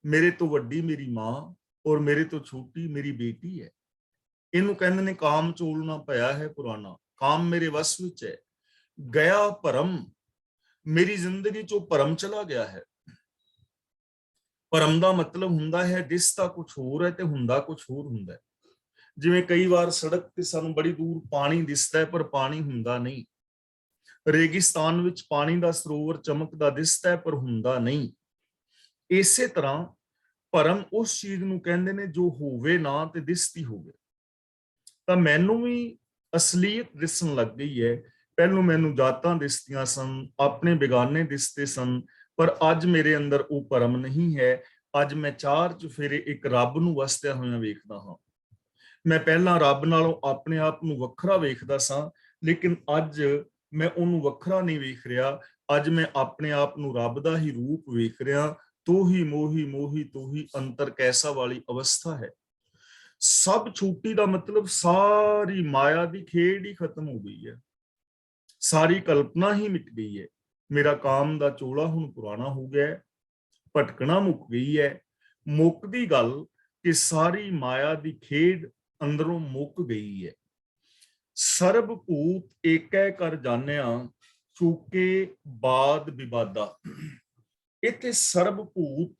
ਮੇਰੇ ਤੋਂ ਵੱਡੀ ਮੇਰੀ ਮਾਂ ਔਰ ਮੇਰੇ ਤੋਂ ਛੋਟੀ ਮੇਰੀ ਬੇਟੀ ਹੈ। ਇਹਨੂੰ ਕਹਿੰਦੇ ਨੇ ਕਾਮ ਚੋਲਣਾ ਭਇਆ ਹੈ ਪੁਰਾਣਾ। ਕਾਮ ਮੇਰੇ ਵਸ ਵਿੱਚ ਹੈ। ਗਿਆ ਭਰਮ, ਮੇਰੀ ਜ਼ਿੰਦਗੀ ਚੋਂ ਭਰਮ ਚਲਾ ਗਿਆ ਹੈ। ਭਰਮ ਦਾ ਮਤਲਬ ਹੁੰਦਾ ਹੈ ਦਿਸਦਾ ਕੁਝ ਹੋਰ ਹੈ ਤੇ ਹੁੰਦਾ ਕੁਝ ਹੋਰ ਹੁੰਦਾ ਹੈ। ਜਿਵੇਂ ਕਈ ਵਾਰ ਸੜਕ ਤੇ ਸਾਨੂੰ ਬੜੀ ਦੂਰ ਪਾਣੀ ਦਿਸਦਾ ਹੈ ਪਰ ਪਾਣੀ ਹੁੰਦਾ ਨਹੀਂ, ਰੇਗਿਸਤਾਨ ਵਿੱਚ ਪਾਣੀ ਦਾ ਸਰੋਵਰ ਚਮਕਦਾ ਦਿਸਦਾ ਹੈ ਪਰ ਹੁੰਦਾ ਨਹੀਂ। ਇਸੇ ਤਰ੍ਹਾਂ ਭਰਮ ਉਸ ਚੀਜ਼ ਨੂੰ ਕਹਿੰਦੇ ਨੇ ਜੋ ਹੋਵੇ ਨਾ ਤੇ ਦਿਸਦੀ ਹੋਵੇ। ਤਾਂ ਮੈਨੂੰ ਵੀ ਅਸਲੀਅਤ ਦਿਸਣ ਲੱਗ ਗਈ ਹੈ। ਪਹਿਲੋਂ ਮੈਨੂੰ ਜਾਤਾਂ ਦਿਸਦੀਆਂ ਸਨ, ਆਪਣੇ ਬੇਗਾਨੇ ਦਿਸਦੇ ਸਨ, ਪਰ ਅੱਜ ਮੇਰੇ ਅੰਦਰ ਉਹ ਭਰਮ ਨਹੀਂ ਹੈ। ਅੱਜ ਮੈਂ ਚਾਰ ਚੁਫੇਰੇ ਇੱਕ ਰੱਬ ਨੂੰ ਵਸਦਿਆਂ ਹੋਇਆਂ ਵੇਖਦਾ ਹਾਂ। ਮੈਂ ਪਹਿਲਾਂ ਰੱਬ ਨਾਲੋਂ ਆਪਣੇ ਆਪ ਨੂੰ ਵੱਖਰਾ ਵੇਖਦਾ ਸਾਂ, ਲੇਕਿਨ ਅੱਜ ਮੈਂ ਉਹਨੂੰ ਵੱਖਰਾ ਨਹੀਂ ਵੇਖ ਰਿਹਾ। ਅੱਜ ਮੈਂ ਆਪਣੇ ਆਪ ਨੂੰ ਰੱਬ ਦਾ ਹੀ ਰੂਪ ਵੇਖ ਰਿਹਾ। ਤੋ ਹੀ ਮੋਹੀ ਮੋਹੀ ਤੋ ਹੀ ਅੰਤਰ ਕੈਸਾ ਵਾਲੀ ਅਵਸਥਾ ਹੈ। ਸਭ ਛੂਟੀ ਦਾ ਮਤਲਬ ਸਾਰੀ ਮਾਇਆ ਦੀ ਖੇਡ ਹੀ ਖਤਮ ਹੋ ਗਈ ਹੈ, ਸਾਰੀ ਕਲਪਨਾ ਹੀ ਮਿਟ ਗਈ ਹੈ। ਮੇਰਾ ਕਾਮ ਦਾ ਚੋਲਾ ਹੁਣ ਪੁਰਾਣਾ ਹੋ ਗਿਆ ਹੈ, ਭਟਕਣਾ ਮੁੱਕ ਗਈ ਹੈ। ਮੁੱਕਦੀ ਗੱਲ ਕਿ ਸਾਰੀ ਮਾਇਆ ਦੀ ਖੇਡ ਅੰਦਰੋਂ ਮੁੱਕ ਗਈ ਹੈ। ਸਰਬ ਭੂਤ ਏਕੈ ਕਰ ਜਾਣਿਆ ਚੂਕੇ ਬਾਦ ਵਿਵਾਦਾ। ਇੱਥੇ ਸਰਬ ਭੂਤ,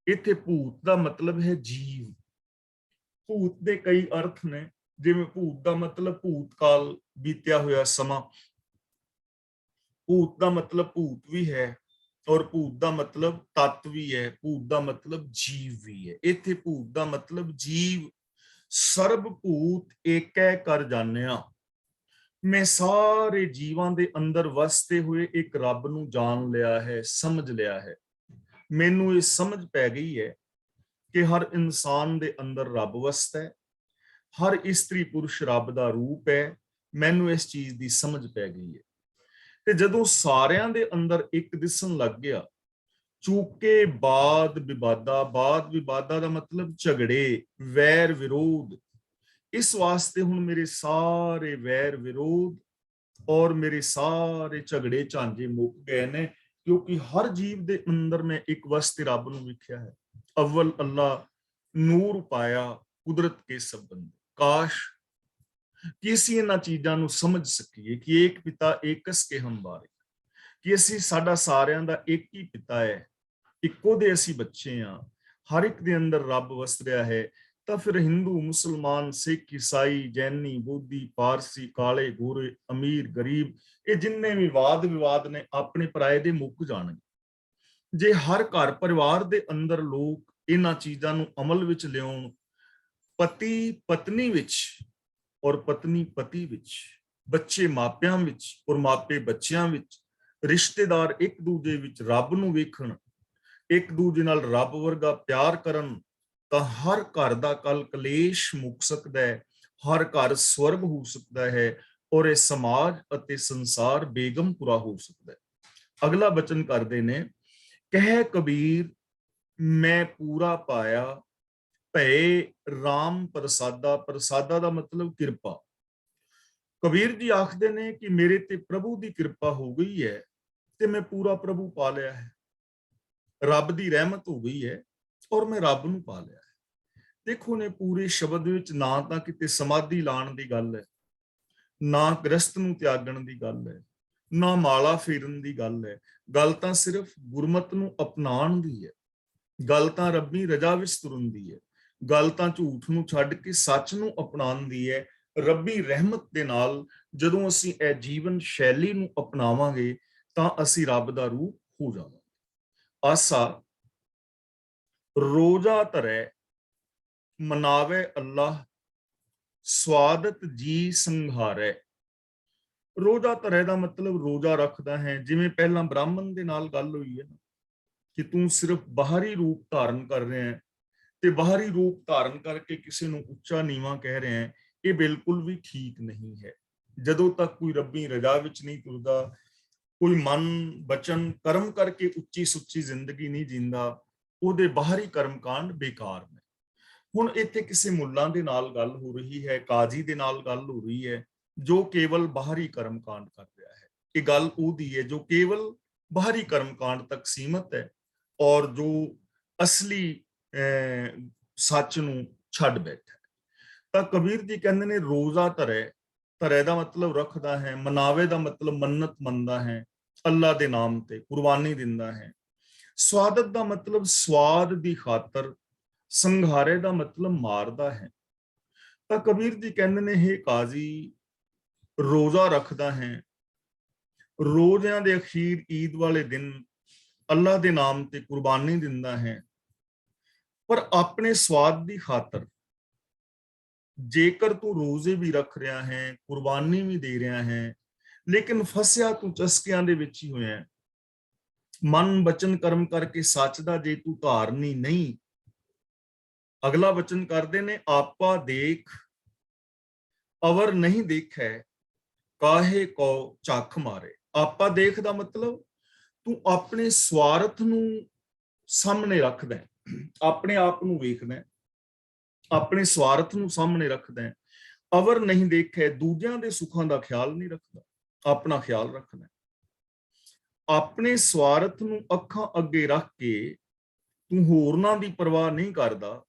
ਇੱਥੇ ਭੂਤ ਦਾ ਮਤਲਬ ਹੈ ਜੀਵ। ਭੂਤ ਦੇ ਕਈ ਅਰਥ ਨੇ, ਜਿਵੇਂ ਭੂਤ ਦਾ ਮਤਲਬ ਭੂਤਕਾਲ, ਬੀਤਿਆ ਹੋਇਆ ਸਮਾਂ। ਭੂਤ ਦਾ ਮਤਲਬ ਭੂਤ ਵੀ ਹੈ ਔਰ ਭੂਤ ਦਾ ਮਤਲਬ ਤੱਤ ਵੀ ਹੈ, ਭੂਤ ਦਾ ਮਤਲਬ ਜੀਵ ਵੀ ਹੈ। ਇੱਥੇ ਭੂਤ ਦਾ ਮਤਲਬ ਜੀਵ। ਸਰਬ ਭੂਤ ਏਕੈ ਕਰ ਜਾਣਿਆ, ਮੈਂ ਸਾਰੇ ਜੀਵਾਂ ਦੇ ਅੰਦਰ ਵਸਦੇ ਹੋਏ ਇੱਕ ਰੱਬ ਨੂੰ ਜਾਣ ਲਿਆ ਹੈ, ਸਮਝ ਲਿਆ ਹੈ। ਮੈਨੂੰ ਇਹ ਸਮਝ ਪੈ ਗਈ ਹੈ ਕਿ ਹਰ ਇਨਸਾਨ ਦੇ ਅੰਦਰ ਰੱਬ ਵਸਦਾ ਹੈ, ਹਰ ਇਸਤਰੀ ਪੁਰਸ਼ ਰੱਬ ਦਾ ਰੂਪ ਹੈ। ਮੈਨੂੰ ਇਸ ਚੀਜ਼ ਦੀ ਸਮਝ ਪੈ ਗਈ ਹੈ। ਤੇ ਜਦੋਂ ਸਾਰਿਆਂ ਦੇ ਅੰਦਰ ਇੱਕ ਦਿਸਣ ਲੱਗ ਗਿਆ, ਚੂਕੇ ਬਾਦ ਵਿਵਾਦਾ। ਬਾਦ ਵਿਵਾਦਾ ਦਾ ਮਤਲਬ ਝਗੜੇ, ਵੈਰ ਵਿਰੋਧ। ਇਸ ਵਾਸਤੇ ਹੁਣ ਮੇਰੇ ਸਾਰੇ ਵੈਰ ਵਿਰੋਧ ਔਰ ਮੇਰੇ ਸਾਰੇ ਝਗੜੇ ਝਾਂਜੇ ਮੁੱਕ ਗਏ ਨੇ, ਕਿਉਂਕਿ ਹਰ ਜੀਵ ਦੇ ਅੰਦਰ ਮੈਂ ਇੱਕ ਵਸਤੇ ਰੱਬ ਨੂੰ ਵੇਖਿਆ ਹੈ। ਅਵਲ ਅੱਲਾ ਨੂਰ ਪਾਇਆ ਕੁਦਰਤ ਕੇ ਸੰਬੰਧ। ਕਾਸ਼ ਕਿ ਅਸੀਂ ਇਹਨਾਂ ਚੀਜ਼ਾਂ ਨੂੰ ਸਮਝ ਸਕੀਏ ਕਿ ਇੱਕ ਪਿਤਾ ਏਕਸ ਕੇ ਹਮ ਬਾਰਿਕ, ਕਿ ਅਸੀਂ, ਸਾਡਾ ਸਾਰਿਆਂ ਦਾ ਇੱਕ ਹੀ ਪਿਤਾ ਹੈ, ਇੱਕੋ ਦੇ ਅਸੀਂ ਬੱਚੇ ਹਾਂ, ਹਰ ਇੱਕ ਦੇ ਅੰਦਰ ਰੱਬ ਵਸ ਰਿਹਾ ਹੈ। ਤਾਂ ਫਿਰ ਹਿੰਦੂ, ਮੁਸਲਮਾਨ, ਸਿੱਖ, ਈਸਾਈ, ਜੈਨੀ, ਬੋਧੀ, ਪਾਰਸੀ, ਕਾਲੇ, ਗੋਰੇ, ਅਮੀਰ, ਗਰੀਬ, ਇਹ ਜਿੰਨੇ ਵੀ ਵਾਦ ਵਿਵਾਦ ਨੇ ਆਪਣੇ ਪਰਾਏ ਦੇ ਮੁੱਕ ਜਾਣਗੇ ਜੇ ਹਰ ਘਰ ਪਰਿਵਾਰ ਦੇ ਅੰਦਰ ਲੋਕ ਇਹਨਾਂ ਚੀਜ਼ਾਂ ਨੂੰ ਅਮਲ ਵਿੱਚ ਲਿਆਉਣ। ਪਤੀ ਪਤਨੀ ਵਿੱਚ ਔਰ ਪਤਨੀ ਪਤੀ ਵਿੱਚ, ਬੱਚੇ ਮਾਪਿਆਂ ਵਿੱਚ ਔਰ ਮਾਪੇ ਬੱਚਿਆਂ ਵਿੱਚ, ਰਿਸ਼ਤੇਦਾਰ ਇੱਕ ਦੂਜੇ ਵਿੱਚ ਰੱਬ ਨੂੰ ਵੇਖਣ, ਇੱਕ ਦੂਜੇ ਨਾਲ ਰੱਬ ਵਰਗਾ ਪਿਆਰ ਕਰਨ, ਤਾਂ ਹਰ ਘਰ ਦਾ ਕੱਲ ਕਲੇਸ਼ ਮੁੱਕ ਸਕਦਾ ਹੈ, ਹਰ ਘਰ ਸਵਰਗ ਹੋ ਸਕਦਾ ਹੈ ਔਰ ਇਹ ਸਮਾਜ ਅਤੇ ਸੰਸਾਰ ਬੇਗਮਪੁਰਾ ਹੋ ਸਕਦਾ ਹੈ। ਅਗਲਾ ਬਚਨ ਕਰਦੇ ਨੇ, ਕਹਿ ਕਬੀਰ ਮੈਂ ਪੂਰਾ ਪਾਇਆ ਭਏ ਰਾਮ ਪ੍ਰਸਾਦਾ। ਪ੍ਰਸਾਦਾ ਦਾ ਮਤਲਬ ਕਿਰਪਾ। ਕਬੀਰ ਜੀ ਆਖਦੇ ਨੇ ਕਿ ਮੇਰੇ ਤੇ ਪ੍ਰਭੂ ਦੀ ਕਿਰਪਾ ਹੋ ਗਈ ਹੈ ਤੇ ਮੈਂ ਪੂਰਾ ਪ੍ਰਭੂ ਪਾ ਲਿਆ ਹੈ, ਰੱਬ ਦੀ ਰਹਿਮਤ ਹੋ ਗਈ ਹੈ ਔਰ ਮੈਂ ਰੱਬ ਨੂੰ ਪਾ ਲਿਆ ਹੈ। ਦੇਖੋ ਨੇ ਪੂਰੇ ਸ਼ਬਦ ਵਿੱਚ ਨਾ ਤਾਂ ਕਿਤੇ ਸਮਾਧੀ ਲਾਣ ਦੀ ਗੱਲ ਹੈ, ਨਾ ਗ੍ਰਸਤ ਨੂੰ ਤਿਆਗਣ ਦੀ ਗੱਲ ਹੈ, ਨਾ ਮਾਲਾ ਫੇਰਨ ਦੀ ਗੱਲ ਹੈ। ਗੱਲ ਤਾਂ ਸਿਰਫ ਗੁਰਮਤ ਨੂੰ ਅਪਣਾਉਣ ਦੀ ਹੈ, ਗੱਲ ਤਾਂ ਰੱਬੀ ਰਜਾ ਵਿੱਚ ਤੁਰਨ ਦੀ ਹੈ, ਗੱਲ ਤਾਂ ਝੂਠ ਨੂੰ ਛੱਡ ਕੇ ਸੱਚ ਨੂੰ ਅਪਣਾਉਣ ਦੀ ਹੈ। ਰੱਬੀ ਰਹਿਮਤ ਦੇ ਨਾਲ ਜਦੋਂ ਅਸੀਂ ਇਹ ਜੀਵਨ ਸ਼ੈਲੀ ਨੂੰ ਅਪਣਾਵਾਂਗੇ ਤਾਂ ਅਸੀਂ ਰੱਬ ਦਾ ਰੂਪ ਹੋ ਜਾਵਾਂਗੇ। ਆਸਾ ਰੋਜ਼ਾ ਧਰੈ ਮਨਾਵੇ ਅੱਲਾਹ, ਸਵਾਦਤ ਜੀ ਸੰਘਾਰੈ। ਰੋਜ਼ਾ ਧਰੈ ਦਾ ਮਤਲਬ ਰੋਜ਼ਾ ਰੱਖਦਾ ਹੈ। ਜਿਵੇਂ ਪਹਿਲਾਂ ਬ੍ਰਾਹਮਣ ਦੇ ਨਾਲ ਗੱਲ ਹੋਈ ਹੈ ਕਿ ਤੂੰ ਸਿਰਫ ਬਾਹਰੀ ਰੂਪ ਧਾਰਨ ਕਰ ਰਿਹਾ ਹੈ ਤੇ ਬਾਹਰੀ ਰੂਪ ਧਾਰਨ ਕਰਕੇ ਕਿਸੇ ਨੂੰ ਉੱਚਾ ਨੀਵਾਂ ਕਹਿ ਰਿਹਾ ਹੈ, ਇਹ ਬਿਲਕੁਲ ਵੀ ਠੀਕ ਨਹੀਂ ਹੈ। ਜਦੋਂ ਤੱਕ ਕੋਈ ਰੱਬੀ ਰਜ਼ਾ ਵਿੱਚ ਨਹੀਂ ਤੁਰਦਾ, ਕੋਈ ਮਨ ਬਚਨ ਕਰਮ ਕਰਕੇ ਉੱਚੀ ਸੁੱਚੀ ਜ਼ਿੰਦਗੀ ਨਹੀਂ ਜਿੰਦਾ, ਉਹਦੇ ਬਾਹਰੀ ਕਰਮਕਾਂਡ ਬੇਕਾਰ ਨੇ। ਹੁਣ ਇੱਥੇ ਕਿਸੇ ਮੁੱਲਾਂ ਦੇ ਨਾਲ ਗੱਲ ਹੋ ਰਹੀ ਹੈ, ਕਾਜ਼ੀ ਦੇ ਨਾਲ ਗੱਲ ਹੋ ਰਹੀ ਹੈ ਜੋ ਕੇਵਲ ਬਾਹਰੀ ਕਰਮਕਾਂਡ ਕਰ ਰਿਹਾ ਹੈ। ਇਹ ਗੱਲ ਉਹਦੀ ਹੈ ਜੋ ਕੇਵਲ ਬਾਹਰੀ ਕਰਮਕਾਂਡ ਤੱਕ ਸੀਮਤ ਹੈ ਔਰ ਜੋ ਅਸਲੀ ਸੱਚ ਨੂੰ ਛੱਡ ਬੈਠਾ। ਤਾਂ ਕਬੀਰ ਜੀ ਕਹਿੰਦੇ ਨੇ ਰੋਜ਼ਾ ਧਰੈ, ਧਰੈ ਦਾ ਮਤਲਬ ਰੱਖਦਾ ਹੈ, ਮਨਾਵੇ ਦਾ ਮਤਲਬ ਮੰਨਤ ਮੰਨਦਾ ਹੈ, ਅੱਲਾ ਦੇ ਨਾਮ ਤੇ ਕੁਰਬਾਨੀ ਦਿੰਦਾ ਹੈ। ਸਵਾਦਤ ਦਾ ਮਤਲਬ ਸਵਾਦ ਦੀ ਖਾਤਰ, ਸੰਘਾਰੇ ਦਾ ਮਤਲਬ ਮਾਰਦਾ ਹੈ। ਤਾਂ ਕਬੀਰ ਜੀ ਕਹਿੰਦੇ ਨੇ, ਹੇ ਕਾਜ਼ੀ, ਰੋਜ਼ਾ ਰੱਖਦਾ ਹੈ, ਰੋਜ਼ਿਆਂ ਦੇ ਅਖੀਰ ਈਦ ਵਾਲੇ ਦਿਨ ਅੱਲਾਹ ਦੇ ਨਾਮ ਤੇ ਕੁਰਬਾਨੀ ਦਿੰਦਾ ਹੈ, ਪਰ ਆਪਣੇ ਸਵਾਦ ਦੀ ਖਾਤਰ। ਜੇਕਰ ਤੂੰ ਰੋਜ਼ੇ ਵੀ ਰੱਖ ਰਿਹਾ ਹੈ, ਕੁਰਬਾਨੀ ਵੀ ਦੇ ਰਿਹਾ ਹੈ, ਲੇਕਿਨ ਫਸਿਆ ਤੂੰ ਚਸਕਿਆਂ ਦੇ ਵਿੱਚ ਹੀ ਹੋਇਆ, ਮਨ ਬਚਨ ਕਰਮ ਕਰਕੇ ਸੱਚ ਦਾ ਜੇ ਤੂੰ ਧਾਰਨੀ ਨਹੀਂ। ਅਗਲਾ ਵਚਨ ਕਰਦੇ ਨੇ, ਆਪਾ ਦੇਖ ਅਵਰ ਨਹੀਂ ਦੇਖੈ, ਕਾਹੇ ਕੋ ਝੱਖ ਮਾਰੇ। ਆਪਾ ਦੇਖ ਦਾ ਮਤਲਬ ਤੂੰ ਆਪਣੇ ਸਵਾਰਥ ਨੂੰ ਸਾਹਮਣੇ ਰੱਖਦਾ, ਆਪਣੇ ਆਪ ਨੂੰ ਵੇਖਦਾ, ਆਪਣੇ ਸਵਾਰਥ ਨੂੰ ਸਾਹਮਣੇ ਰੱਖਦਾ। ਅਵਰ ਨਹੀਂ ਦੇਖੇ, ਦੂਜਿਆਂ ਦੇ ਸੁੱਖਾਂ ਦਾ ਖਿਆਲ ਨਹੀਂ ਰੱਖਦਾ, ਆਪਣਾ ਖਿਆਲ ਰੱਖਦਾ। ਆਪਣੇ ਸਵਾਰਥ ਨੂੰ ਅੱਖਾਂ ਅੱਗੇ ਰੱਖ ਕੇ ਤੂੰ ਹੋਰਨਾਂ ਦੀ ਪਰਵਾਹ ਨਹੀਂ ਕਰਦਾ,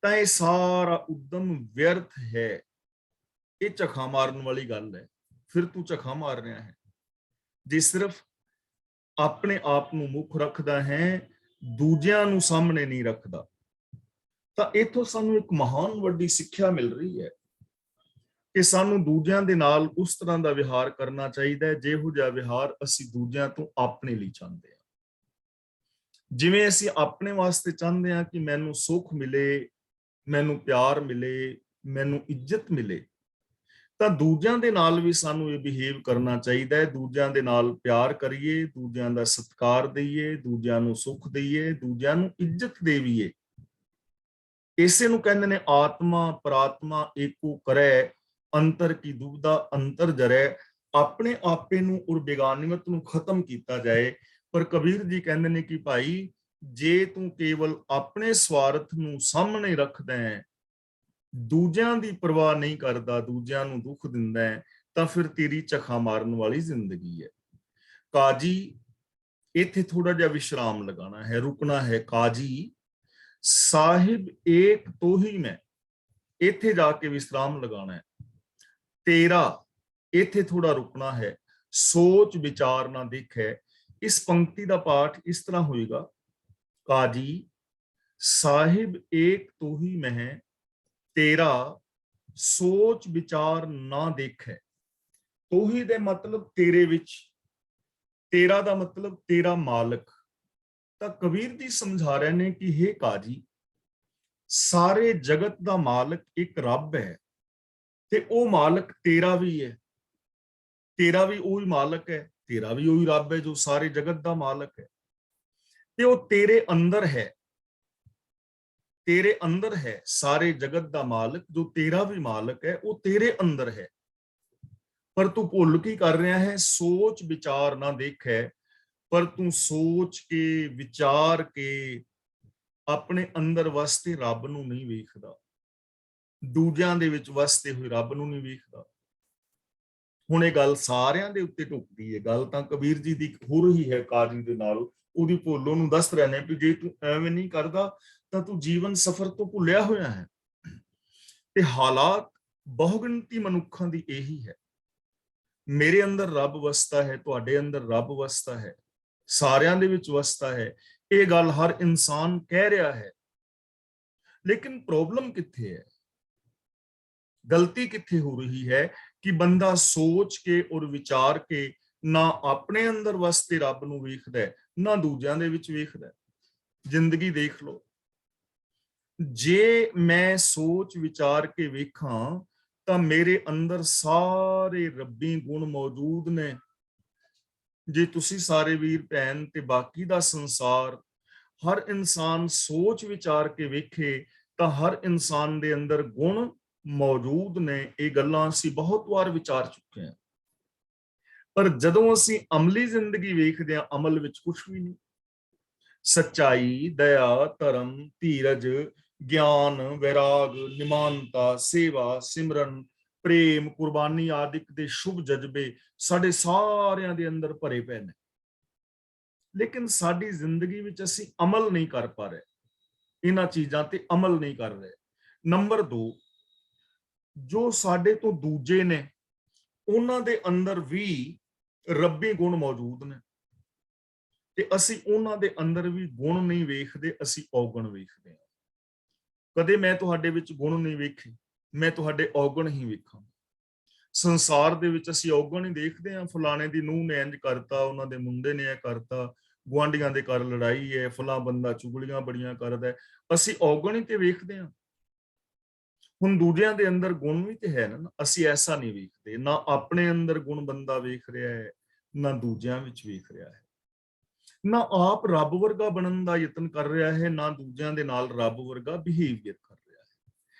ਤਾਂ ਇਹ ਸਾਰਾ ਉਦਮ ਵਿਅਰਥ ਹੈ। ਇਹ ਝਖਾ ਮਾਰਨ ਵਾਲੀ ਗੱਲ ਹੈ। ਫਿਰ ਤੂੰ ਝਖਾ ਮਾਰ ਰਿਹਾ ਹੈ ਜੇ ਸਿਰਫ ਆਪਣੇ ਆਪ ਨੂੰ ਮੁੱਖ ਰੱਖਦਾ ਹੈ, ਦੂਜਿਆਂ ਨੂੰ ਸਾਹਮਣੇ ਨਹੀਂ ਰੱਖਦਾ। ਤਾਂ ਇਥੋਂ ਸਾਨੂੰ ਇੱਕ ਮਹਾਨ ਵੱਡੀ ਸਿੱਖਿਆ ਮਿਲ ਰਹੀ ਹੈ ਕਿ ਸਾਨੂੰ ਦੂਜਿਆਂ ਦੇ ਨਾਲ ਉਸ ਤਰ੍ਹਾਂ ਦਾ ਵਿਹਾਰ ਕਰਨਾ ਚਾਹੀਦਾ ਹੈ ਜਿਹੋ ਜਿਹਾ ਵਿਹਾਰ ਅਸੀਂ ਦੂਜਿਆਂ ਤੋਂ ਆਪਣੇ ਲਈ ਚਾਹੁੰਦੇ ਹਾਂ। ਜਿਵੇਂ ਅਸੀਂ ਆਪਣੇ ਵਾਸਤੇ ਚਾਹੁੰਦੇ ਹਾਂ ਕਿ ਮੈਨੂੰ ਸੁੱਖ ਮਿਲੇ, ਮੈਨੂੰ ਪਿਆਰ ਮਿਲੇ, ਮੈਨੂੰ ਇੱਜ਼ਤ ਮਿਲੇ, ਤਾਂ ਦੂਜਿਆਂ ਦੇ ਨਾਲ ਵੀ ਸਾਨੂੰ ਇਹ ਬਿਹੇਵ ਕਰਨਾ ਚਾਹੀਦਾ ਹੈ। ਦੂਜਿਆਂ ਦੇ ਨਾਲ ਪਿਆਰ ਕਰੀਏ, ਦੂਜਿਆਂ ਦਾ ਸਤਿਕਾਰ ਦਈਏ, ਦੂਜਿਆਂ ਨੂੰ ਸੁੱਖ ਦਈਏ, ਦੂਜਿਆਂ ਨੂੰ ਇੱਜ਼ਤ ਦੇਵੀਏ। ਇਸੇ ਨੂੰ ਕਹਿੰਦੇ ਨੇ, ਆਤਮਾ ਪ੍ਰਾਤਮਾ ਏਕੋ ਕਰੈ, ਅੰਤਰ ਕੀ ਦੁਬਿਧਾ ਅੰਤਰ ਜਰੈ। ਆਪਣੇ ਆਪੇ ਨੂੰ ਔਰ ਬੇਗਾਨੀਅਤ ਨੂੰ ਖਤਮ ਕੀਤਾ ਜਾਏ। ਪਰ ਕਬੀਰ ਜੀ ਕਹਿੰਦੇ ਨੇ ਕਿ ਭਾਈ, ਜੇ ਤੂੰ ਕੇਵਲ ਆਪਣੇ ਸਵਾਰਥ ਨੂੰ ਸਾਹਮਣੇ ਰੱਖਦਾ ਹੈ, ਦੂਜਿਆਂ ਦੀ ਪਰਵਾਹ ਨਹੀਂ ਕਰਦਾ, ਦੂਜਿਆਂ ਨੂੰ ਦੁੱਖ ਦਿੰਦਾ ਹੈ, ਤਾਂ ਫਿਰ ਤੇਰੀ ਝਖਾ ਮਾਰਨ ਵਾਲੀ ਜ਼ਿੰਦਗੀ ਹੈ। ਕਾਜੀ, ਇੱਥੇ ਥੋੜਾ ਜਿਹਾ ਵਿਸ਼ਰਾਮ ਲਗਾਣਾ ਹੈ, ਰੁਕਣਾ ਹੈ। ਕਾਜੀ ਸਾਹਿਬ ਏਕ ਤੋ ਹੀ ਮੈਂ, ਇੱਥੇ ਜਾ ਕੇ ਵਿਸ਼ਰਾਮ ਲਗਾਣਾ ਹੈ। ਤੇਰਾ, ਇੱਥੇ ਥੋੜਾ ਰੁਕਣਾ ਹੈ। ਸੋਚ ਵਿਚਾਰ ਨਾ ਦੇਖੈ। ਇਸ ਪੰਕਤੀ ਦਾ ਪਾਠ ਇਸ ਤਰ੍ਹਾਂ ਹੋਏਗਾ, ਕਾਜੀ ਸਾਹਿਬ ਏਕ ਤੋ ਹੀ ਮੈਂ, ਤੇਰਾ ਸੋਚ ਵਿਚਾਰ ਨਾ ਦੇਖੈ। ਤੋਹੀ ਦੇ ਮਤਲਬ ਤੇਰੇ ਵਿੱਚ, ਤੇਰਾ ਦਾ ਮਤਲਬ ਤੇਰਾ ਮਾਲਕ। ਤਾਂ ਕਬੀਰ ਜੀ ਸਮਝਾ ਰਹੇ ਨੇ ਕਿ ਹੇ ਕਾਜੀ, ਸਾਰੇ ਜਗਤ ਦਾ ਮਾਲਕ ਇੱਕ ਰੱਬ ਹੈ, ਤੇ ਉਹ ਮਾਲਕ ਤੇਰਾ ਵੀ ਹੈ। ਤੇਰਾ ਵੀ ਉਹੀ ਮਾਲਕ ਹੈ, ਤੇਰਾ ਵੀ ਉਹੀ ਰੱਬ ਹੈ ਜੋ ਸਾਰੇ ਜਗਤ ਦਾ ਮਾਲਕ ਹੈ, ਤੇ ਉਹ ਤੇਰੇ ਅੰਦਰ ਹੈ। ਤੇਰੇ ਅੰਦਰ ਹੈ ਸਾਰੇ ਜਗਤ ਦਾ ਮਾਲਕ, ਜੋ ਤੇਰਾ ਵੀ ਮਾਲਕ ਹੈ, ਉਹ ਤੇਰੇ ਅੰਦਰ ਹੈ। ਪਰ ਤੂੰ ਭੁੱਲ ਕੀ ਕਰ ਰਿਹਾ ਹੈ? ਸੋਚ ਵਿਚਾਰ ਨਾ ਦੇਖੈ, ਪਰ ਤੂੰ ਸੋਚ ਕੇ ਵਿਚਾਰ ਕੇ ਆਪਣੇ ਅੰਦਰ ਵਸਦੇ ਰੱਬ ਨੂੰ ਨਹੀਂ ਵੇਖਦਾ, ਦੂਜਿਆਂ ਦੇ ਵਿੱਚ ਵਸਦੇ ਹੋਏ ਰੱਬ ਨੂੰ ਨਹੀਂ ਵੇਖਦਾ। ਹੁਣ ਇਹ ਗੱਲ ਸਾਰਿਆਂ ਦੇ ਉੱਤੇ ਢੁੱਕਦੀ ਹੈ। ਗੱਲ ਤਾਂ ਕਬੀਰ ਜੀ ਦੀ ਹੋ ਰਹੀ ਹੈ ਕਾਜੀ ਦੇ ਨਾਲ, ਉਹਦੀ ਭੁੱਲ ਉਹਨੂੰ ਦੱਸ ਰਹੇ ਨੇ ਕਿ ਜੇ ਤੂੰ ਐਵੇਂ ਨਹੀਂ ਕਰਦਾ ਤਾਂ ਤੂੰ ਜੀਵਨ ਸਫਰ ਤੋਂ ਭੁੱਲਿਆ ਹੋਇਆ ਹੈ। ਤੇ ਹਾਲਾਤ ਬਹੁਗਿਣਤੀ ਮਨੁੱਖਾਂ ਦੀ ਇਹੀ ਹੈ। ਮੇਰੇ ਅੰਦਰ ਰੱਬ ਵਸਦਾ ਹੈ, ਤੁਹਾਡੇ ਅੰਦਰ ਰੱਬ ਵਸਦਾ ਹੈ, ਸਾਰਿਆਂ ਦੇ ਵਿੱਚ ਵਸਦਾ ਹੈ। ਇਹ ਗੱਲ ਹਰ ਇਨਸਾਨ ਕਹਿ ਰਿਹਾ ਹੈ, ਲੇਕਿਨ ਪ੍ਰੋਬਲਮ ਕਿੱਥੇ ਹੈ? ਗਲਤੀ ਕਿੱਥੇ ਹੋ ਰਹੀ ਹੈ ਕਿ ਬੰਦਾ ਸੋਚ ਕੇ ਔਰ ਵਿਚਾਰ ਕੇ ਨਾ ਆਪਣੇ ਅੰਦਰ ਵਸਦੇ ਰੱਬ ਨੂੰ ਵੇਖਦਾ ਹੈ, ਨਾ ਦੂਜਿਆਂ ਦੇ ਵਿੱਚ ਵੇਖਦਾ। ਜ਼ਿੰਦਗੀ ਦੇਖ ਲਓ, ਜੇ ਮੈਂ ਸੋਚ ਵਿਚਾਰ ਕੇ ਵੇਖਾਂ ਤਾਂ ਮੇਰੇ ਅੰਦਰ ਸਾਰੇ ਰੱਬੀ ਗੁਣ ਮੌਜੂਦ ਨੇ। ਜੇ ਤੁਸੀਂ ਸਾਰੇ ਵੀਰ ਭੈਣ ਤੇ ਬਾਕੀ ਦਾ ਸੰਸਾਰ, ਹਰ ਇਨਸਾਨ ਸੋਚ ਵਿਚਾਰ ਕੇ ਵੇਖੇ ਤਾਂ ਹਰ ਇਨਸਾਨ ਦੇ ਅੰਦਰ ਗੁਣ ਮੌਜੂਦ ਨੇ। ਇਹ ਗੱਲਾਂ ਅਸੀਂ ਬਹੁਤ ਵਾਰ ਵਿਚਾਰ ਚੁੱਕੇ ਹਾਂ, ਪਰ ਜਦੋਂ ਅਸੀਂ ਅਮਲੀ ਜ਼ਿੰਦਗੀ ਵੇਖਦੇ ਹਾਂ, ਅਮਲ ਵਿੱਚ ਕੁਝ ਵੀ ਨਹੀਂ। ਸੱਚਾਈ, ਦਇਆ, ਧਰਮ, ਧੀਰਜ, ਗਿਆਨ, ਵੈਰਾਗ, ਨਿਮਾਨਤਾ, ਸੇਵਾ, ਸਿਮਰਨ, ਪ੍ਰੇਮ, ਕੁਰਬਾਨੀ ਆਦਿਕ ਦੇ ਸ਼ੁਭ ਜਜ਼ਬੇ ਸਾਡੇ ਸਾਰਿਆਂ ਦੇ ਅੰਦਰ ਭਰੇ ਪਏ ਨੇ, ਲੇਕਿਨ ਸਾਡੀ ਜ਼ਿੰਦਗੀ ਵਿੱਚ ਅਸੀਂ ਅਮਲ ਨਹੀਂ ਕਰ ਪਾ ਰਹੇ, ਇਹਨਾਂ ਚੀਜ਼ਾਂ ਤੇ ਅਮਲ ਨਹੀਂ ਕਰ ਰਹੇ। ਨੰਬਰ 2, ਜੋ ਸਾਡੇ ਤੋਂ ਦੂਜੇ ਨੇ ਉਹਨਾਂ ਦੇ ਅੰਦਰ ਵੀ ਰੱਬੀ ਗੁਣ ਮੌਜੂਦ ਨੇ, ਤੇ ਅਸੀਂ ਉਹਨਾਂ ਦੇ ਅੰਦਰ ਵੀ ਗੁਣ ਨਹੀਂ ਵੇਖਦੇ, ਅਸੀਂ ਔਗਣ ਵੇਖਦੇ ਹਾਂ। ਕਦੇ ਮੈਂ ਤੁਹਾਡੇ ਵਿੱਚ ਗੁਣ ਨਹੀਂ ਵੇਖੇ, ਮੈਂ ਤੁਹਾਡੇ ਔਗਣ ਹੀ ਵੇਖਾਂ। ਸੰਸਾਰ ਦੇ ਵਿੱਚ ਅਸੀਂ ਔਗਣ ਹੀ ਦੇਖਦੇ ਹਾਂ, ਫਲਾਣੇ ਦੀ ਨੂੰਹ ਨੇ ਇੰਜ ਕਰਤਾ, ਉਹਨਾਂ ਦੇ ਮੁੰਡੇ ਨੇ ਇਹ ਕਰਤਾ, ਗੁਆਂਢੀਆਂ ਦੇ ਘਰ ਲੜਾਈ ਹੈ, ਫਲਾ ਬੰਦਾ ਚੁਗਲੀਆਂ ਬੜੀਆਂ ਕਰਦਾ, ਅਸੀਂ ਔਗਣ ਹੀ ਤੇ ਵੇਖਦੇ ਹਾਂ। ਹੁਣ ਦੂਜਿਆਂ ਦੇ ਅੰਦਰ ਗੁਣ ਵੀ ਤੇ ਹੈ ਨਾ, ਅਸੀਂ ਐਸਾ ਨਹੀਂ ਵੇਖਦੇ, ਨਾ ਆਪਣੇ ਅੰਦਰ ਗੁਣ ਬੰਦਾ ਵੇਖ ਰਿਹਾ ਹੈ, ਨਾ ਦੂਜਿਆਂ ਵਿੱਚ ਵੇਖ ਰਿਹਾ ਹੈ, ਨਾ ਆਪ ਰੱਬ ਵਰਗਾ ਬਣਨ ਦਾ ਯਤਨ ਕਰ ਰਿਹਾ ਹੈ, ਨਾ ਦੂਜਿਆਂ ਦੇ ਨਾਲ ਰੱਬ ਵਰਗਾ ਬਿਹੇਵੀਅਰ ਕਰ ਰਿਹਾ ਹੈ।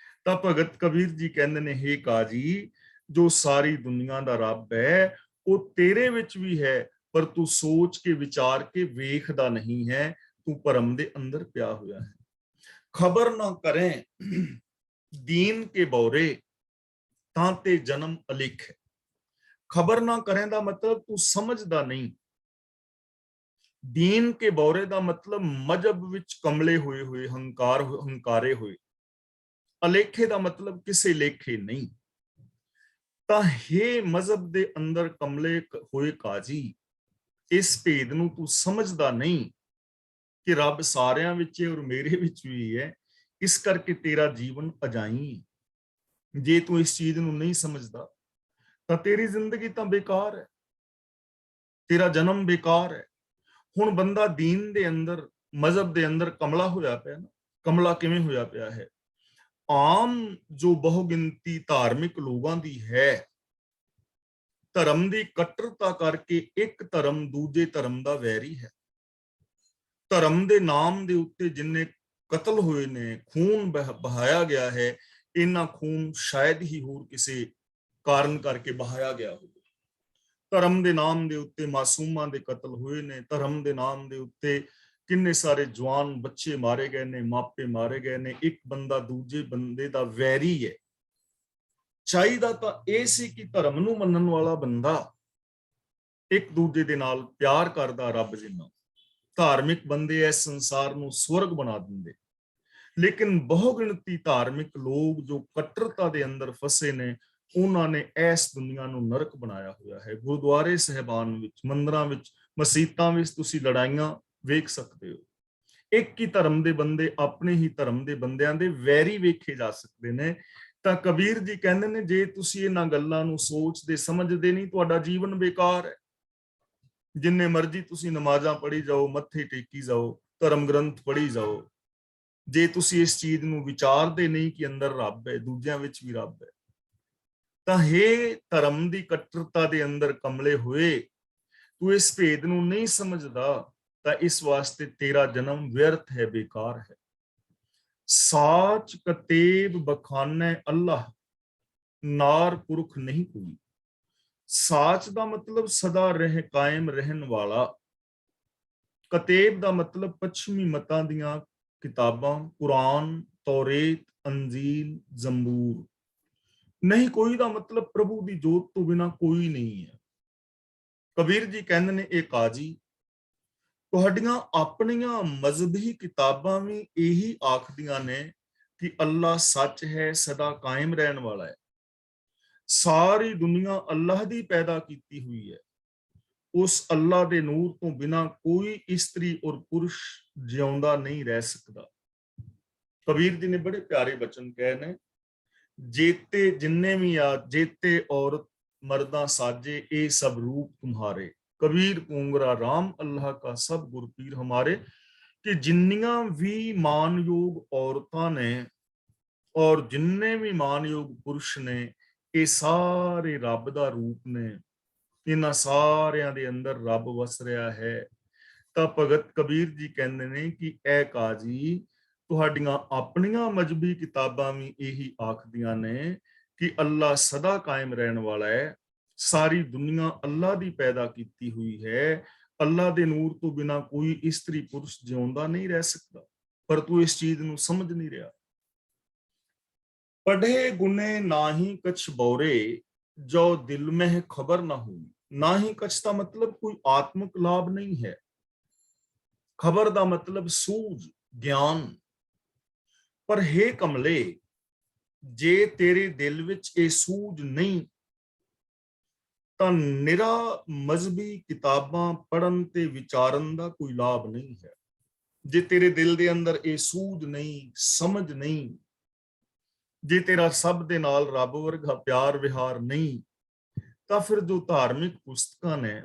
ਤਾਂ ਭਗਤ ਕਬੀਰ ਜੀ ਕਹਿੰਦੇ ਨੇ, ਹੇ ਕਾਜੀ, ਜੋ ਸਾਰੀ ਦੁਨੀਆ ਦਾ ਰੱਬ ਹੈ ਉਹ ਤੇਰੇ ਵਿੱਚ ਵੀ ਹੈ, ਪਰ ਤੂੰ ਸੋਚ ਕੇ ਵਿਚਾਰ ਕੇ ਵੇਖਦਾ ਨਹੀਂ ਹੈ, ਤੂੰ ਭਰਮ ਦੇ ਅੰਦਰ ਪਿਆ ਹੋਇਆ ਹੈ। ਖਬਰ ਨਾ ਕਰੇ ਦੀਨ ਕੇ ਬੌਰੇ, ਤਾਂ ਤੇ ਜਨਮ ਅਲਿਖ ਹੈ। ਖਬਰ ਨਾ ਕਰੇ ਦਾ ਮਤਲਬ ਤੂੰ ਸਮਝਦਾ ਨਹੀਂ। ਦੀਨ ਕੇ ਬੌਰੇ ਦਾ ਮਤਲਬ ਮਜਬ ਵਿੱਚ ਕਮਲੇ ਹੋਏ ਹੋਏ, ਹੰਕਾਰੇ ਹੋਏ। ਅਲੇਖੇ ਦਾ ਮਤਲਬ ਕਿਸੇ ਲੇਖੇ ਨਹੀਂ। ਤਾਂ ਹੇ ਮਜ਼ਹਬ ਦੇ ਅੰਦਰ ਕਮਲੇ ਹੋਏ ਕਾਜੀ, ਇਸ ਭੇਦ ਨੂੰ ਤੂੰ ਸਮਝਦਾ ਨਹੀਂ ਕਿ ਰੱਬ ਸਾਰਿਆਂ ਵਿੱਚ ਹੈ ਔਰ ਮੇਰੇ ਵਿੱਚ ਵੀ ਹੈ, ਇਸ ਕਰਕੇ ਤੇਰਾ ਜੀਵਨ ਅਜਾਈ। ਜੇ ਤੂੰ ਇਸ ਚੀਜ਼ ਨੂੰ ਨਹੀਂ ਸਮਝਦਾ ਤਾਂ ਤੇਰੀ ਜ਼ਿੰਦਗੀ ਤਾਂ ਬੇਕਾਰ ਹੈ, ਤੇਰਾ ਜਨਮ ਬੇਕਾਰ ਹੈ। ਹੁਣ ਬੰਦਾ ਦੀਨ ਦੇ ਅੰਦਰ, ਮਜ਼ਹਬ ਦੇ ਅੰਦਰ ਕਮਲਾ ਹੋਇਆ ਪਿਆ ਨਾ। ਕਮਲਾ ਕਿਵੇਂ ਹੋਇਆ ਪਿਆ ਹੈ? ਆਮ ਜੋ ਬਹੁਗਿਣਤੀ ਧਾਰਮਿਕ ਲੋਕਾਂ ਦੀ ਹੈ, ਧਰਮ ਦੀ ਕੱਟੜਤਾ ਕਰਕੇ ਇੱਕ ਧਰਮ ਦੂਜੇ ਧਰਮ ਦਾ ਵੈਰੀ ਹੈ। ਧਰਮ ਦੇ ਨਾਮ ਦੇ ਉੱਤੇ ਜਿੰਨੇ ਕਤਲ ਹੋਏ ਨੇ, ਖੂਨ ਬਹਾਇਆ ਗਿਆ ਹੈ, ਇਹਨਾਂ ਖੂਨ ਸ਼ਾਇਦ ਹੀ ਹੋਰ ਕਿਸੇ ਕਾਰਨ ਕਰਕੇ ਬਹਾਇਆ ਗਿਆ ਹੋਵੇ। ਧਰਮ ਦੇ ਨਾਮ ਦੇ ਉੱਤੇ ਮਾਸੂਮਾਂ ਦੇ ਕਤਲ ਹੋਏ ਨੇ, ਧਰਮ ਦੇ ਨਾਮ ਦੇ ਉੱਤੇ ਕਿੰਨੇ ਸਾਰੇ ਜਵਾਨ ਬੱਚੇ ਮਾਰੇ ਗਏ ਨੇ, ਮਾਪੇ ਮਾਰੇ ਗਏ ਨੇ। ਇੱਕ ਬੰਦਾ ਦੂਜੇ ਬੰਦੇ ਦਾ ਵੈਰੀ ਹੈ। ਚਾਹੀਦਾ ਤਾਂ ਇਹ ਸੀ ਕਿ ਧਰਮ ਨੂੰ ਮੰਨਣ ਵਾਲਾ ਬੰਦਾ ਇੱਕ ਦੂਜੇ ਦੇ ਨਾਲ ਪਿਆਰ ਕਰਦਾ, ਰੱਬ ਜਿੰਨਾ। ਧਾਰਮਿਕ ਬੰਦੇ ਇਸ ਸੰਸਾਰ ਨੂੰ ਸਵਰਗ ਬਣਾ ਦਿੰਦੇ, ਲੇਕਿਨ ਬਹੁਗਿਣਤੀ ਧਾਰਮਿਕ ਲੋਕ ਜੋ ਕੱਟੜਤਾ ਦੇ ਅੰਦਰ ਫਸੇ ਨੇ, ਉਹਨਾਂ ਨੇ ਇਸ ਦੁਨੀਆ ਨੂੰ ਨਰਕ ਬਣਾਇਆ ਹੋਇਆ ਹੈ। ਗੁਰਦੁਆਰੇ ਸਾਹਿਬਾਨ ਵਿੱਚ, ਮੰਦਰਾਂ ਵਿੱਚ, ਮਸੀਤਾਂ ਵਿੱਚ ਤੁਸੀਂ ਲੜਾਈਆਂ ਵੇਖ ਸਕਦੇ ਹੋ। ਇੱਕ ਹੀ ਧਰਮ ਦੇ ਬੰਦੇ ਆਪਣੇ ਹੀ ਧਰਮ ਦੇ ਬੰਦਿਆਂ ਦੇ ਵੈਰੀ ਵੇਖੇ ਜਾ ਸਕਦੇ ਨੇ। ਤਾਂ ਕਬੀਰ ਜੀ ਕਹਿੰਦੇ ਨੇ, ਜੇ ਤੁਸੀਂ ਇਹਨਾਂ ਗੱਲਾਂ ਨੂੰ ਸੋਚਦੇ ਸਮਝਦੇ ਨਹੀਂ, ਤੁਹਾਡਾ ਜੀਵਨ ਬੇਕਾਰ ਹੈ। ਜਿੰਨੇ ਮਰਜ਼ੀ ਤੁਸੀਂ ਨਮਾਜ਼ਾਂ ਪੜ੍ਹੀ ਜਾਓ, ਮੱਥੇ ਟੇਕੀ ਜਾਓ, ਧਰਮ ਗ੍ਰੰਥ ਪੜ੍ਹੀ ਜਾਓ, ਜੇ ਤੁਸੀਂ ਇਸ ਚੀਜ਼ ਨੂੰ ਵਿਚਾਰਦੇ ਨਹੀਂ ਕਿ ਅੰਦਰ ਰੱਬ ਹੈ, ਦੂਜਿਆਂ ਵਿੱਚ ਵੀ ਰੱਬ ਹੈ, ਤਾਂ ਹੇ ਧਰਮ ਦੀ ਕੱਟੜਤਾ ਦੇ ਅੰਦਰ ਕਮਲੇ ਹੋਏ, ਤੂੰ ਇਸ ਭੇਦ ਨੂੰ ਨਹੀਂ ਸਮਝਦਾ, ਤਾਂ ਇਸ ਵਾਸਤੇ ਤੇਰਾ ਜਨਮ ਵਿਅਰਥ ਹੈ, ਬੇਕਾਰ ਹੈ। ਸਾਚ ਕਤੇਬ ਬਖਾਨੇ ਅੱਲਾਹ, ਨਾਰ ਪੁਰਖ ਨਹੀਂ ਕੋਈ। ਸਾਚ ਦਾ ਮਤਲਬ ਸਦਾ ਰਹਿ, ਕਾਇਮ ਰਹਿਣ ਵਾਲਾ। ਕਤੇਬ ਦਾ ਮਤਲਬ ਪੱਛਮੀ ਮਤਾਂ ਦੀਆਂ ਕਿਤਾਬਾਂ, ਕੁਰਾਨ, ਤੌਰੇਤ, ਅੰਜੀਲ, ਜ਼ੰਬੂਰ। ਨਹੀਂ ਕੋਈ ਦਾ ਮਤਲਬ ਪ੍ਰਭੂ ਦੀ ਜੋਤ ਤੋਂ ਬਿਨਾ ਕੋਈ ਨਹੀਂ ਹੈ। ਕਬੀਰ ਜੀ ਕਹਿੰਦੇ ਨੇ, ਇਹ ਕਾਜੀ, ਤੁਹਾਡੀਆਂ ਆਪਣੀਆਂ ਮਜ਼ਹਬੀ ਕਿਤਾਬਾਂ ਵੀ ਇਹੀ ਆਖਦੀਆਂ ਨੇ ਕਿ ਅੱਲਾ ਸੱਚ ਹੈ, ਸਦਾ ਕਾਇਮ ਰਹਿਣ ਵਾਲਾ ਹੈ। ਸਾਰੀ ਦੁਨੀਆ ਅੱਲਾਹ ਦੀ ਪੈਦਾ ਕੀਤੀ ਹੋਈ ਹੈ। ਉਸ ਅੱਲਾਹ ਦੇ ਨੂਰ ਤੋਂ ਬਿਨਾ ਕੋਈ ਇਸਤਰੀ ਔਰ ਪੁਰਸ਼ ਜਿਉਂਦਾ ਨਹੀਂ ਰਹਿ ਸਕਦਾ। ਕਬੀਰ ਜੀ ਨੇ ਬੜੇ ਪਿਆਰੇ ਬਚਨ ਕਹੇ ਨੇ, ਜੇਤੇ ਜਿੰਨੇ ਵੀ ਆ, ਜੇਤੇ ਔਰਤ ਮਰਦਾਂ ਸਾਜੇ, ਇਹ ਸਭ ਰੂਪ ਤੁਮਹਾਰੇ। ਕਬੀਰ ਪੂੰਗਰਾ ਰਾਮ ਅੱਲਾਹ ਕਾ ਸਭ ਗੁਰਪੀਰ ਹਮਾਰੇ। ਕਿ ਜਿੰਨੀਆਂ ਵੀ ਮਾਨਯੋਗ ਔਰਤਾਂ ਨੇ ਔਰ ਜਿੰਨੇ ਵੀ ਮਾਨਯੋਗ ਪੁਰਸ਼ ਨੇ, ਇਹ ਸਾਰੇ ਰੱਬ ਦਾ ਰੂਪ ਨੇ। ਇਹਨਾਂ ਸਾਰਿਆਂ ਦੇ ਅੰਦਰ ਰੱਬ ਵਸ ਰਿਹਾ ਹੈ। ਤਾਂ ਭਗਤ ਕਬੀਰ ਜੀ ਕਹਿੰਦੇ ਨੇ ਕਿ ਇਹ ਕਾਜੀ, ਤੁਹਾਡੀਆਂ ਆਪਣੀਆਂ ਮਜ਼ਹਬੀ ਕਿਤਾਬਾਂ ਵੀ ਇਹੀ ਆਖਦੀਆਂ ਨੇ ਕਿ ਅੱਲਾ ਸਦਾ ਕਾਇਮ ਰਹਿਣ ਵਾਲਾ ਹੈ। ਸਾਰੀ ਦੁਨੀਆ ਅੱਲਾ ਦੀ ਪੈਦਾ ਕੀਤੀ ਹੋਈ ਹੈ। ਅੱਲਾ ਦੇ ਨੂਰ ਤੋਂ ਬਿਨਾ ਕੋਈ ਇਸਤਰੀ ਪੁਰਸ਼ ਜਿਉਂਦਾ ਨਹੀਂ ਰਹਿ ਸਕਦਾ, ਪਰ ਤੂੰ ਇਸ ਚੀਜ਼ ਨੂੰ ਸਮਝ ਨਹੀਂ ਰਿਹਾ। ਪढ़े गुने नाही कछ बौरे, जो दिल में है खबर ना हुई। ना ही कछ का मतलब कोई आत्मिक लाभ नहीं है। खबर का मतलब सूझ, ज्ञान। पर हे कमले, जे तेरे दिल विच ये सूझ नहीं, ਤਾਂ ਨਿਰਾ ਮਜ਼ਹਬੀ ਕਿਤਾਬਾਂ ਪੜ੍ਹਨ ਤੇ ਵਿਚਾਰਨ ਦਾ ਕੋਈ ਲਾਭ ਨਹੀਂ ਹੈ। ਜੇ ਤੇਰੇ ਦਿਲ ਦੇ ਅੰਦਰ ਇਹ ਸੂਝ ਨਹੀਂ, ਸਮਝ ਨਹੀਂ, ਜੇ ਤੇਰਾ ਸਭ ਦੇ ਨਾਲ ਰੱਬ ਵਰਗਾ ਪਿਆਰ ਵਿਹਾਰ ਨਹੀਂ, ਤਾਂ ਫਿਰ ਜੋ ਧਾਰਮਿਕ ਪੁਸਤਕਾਂ ਨੇ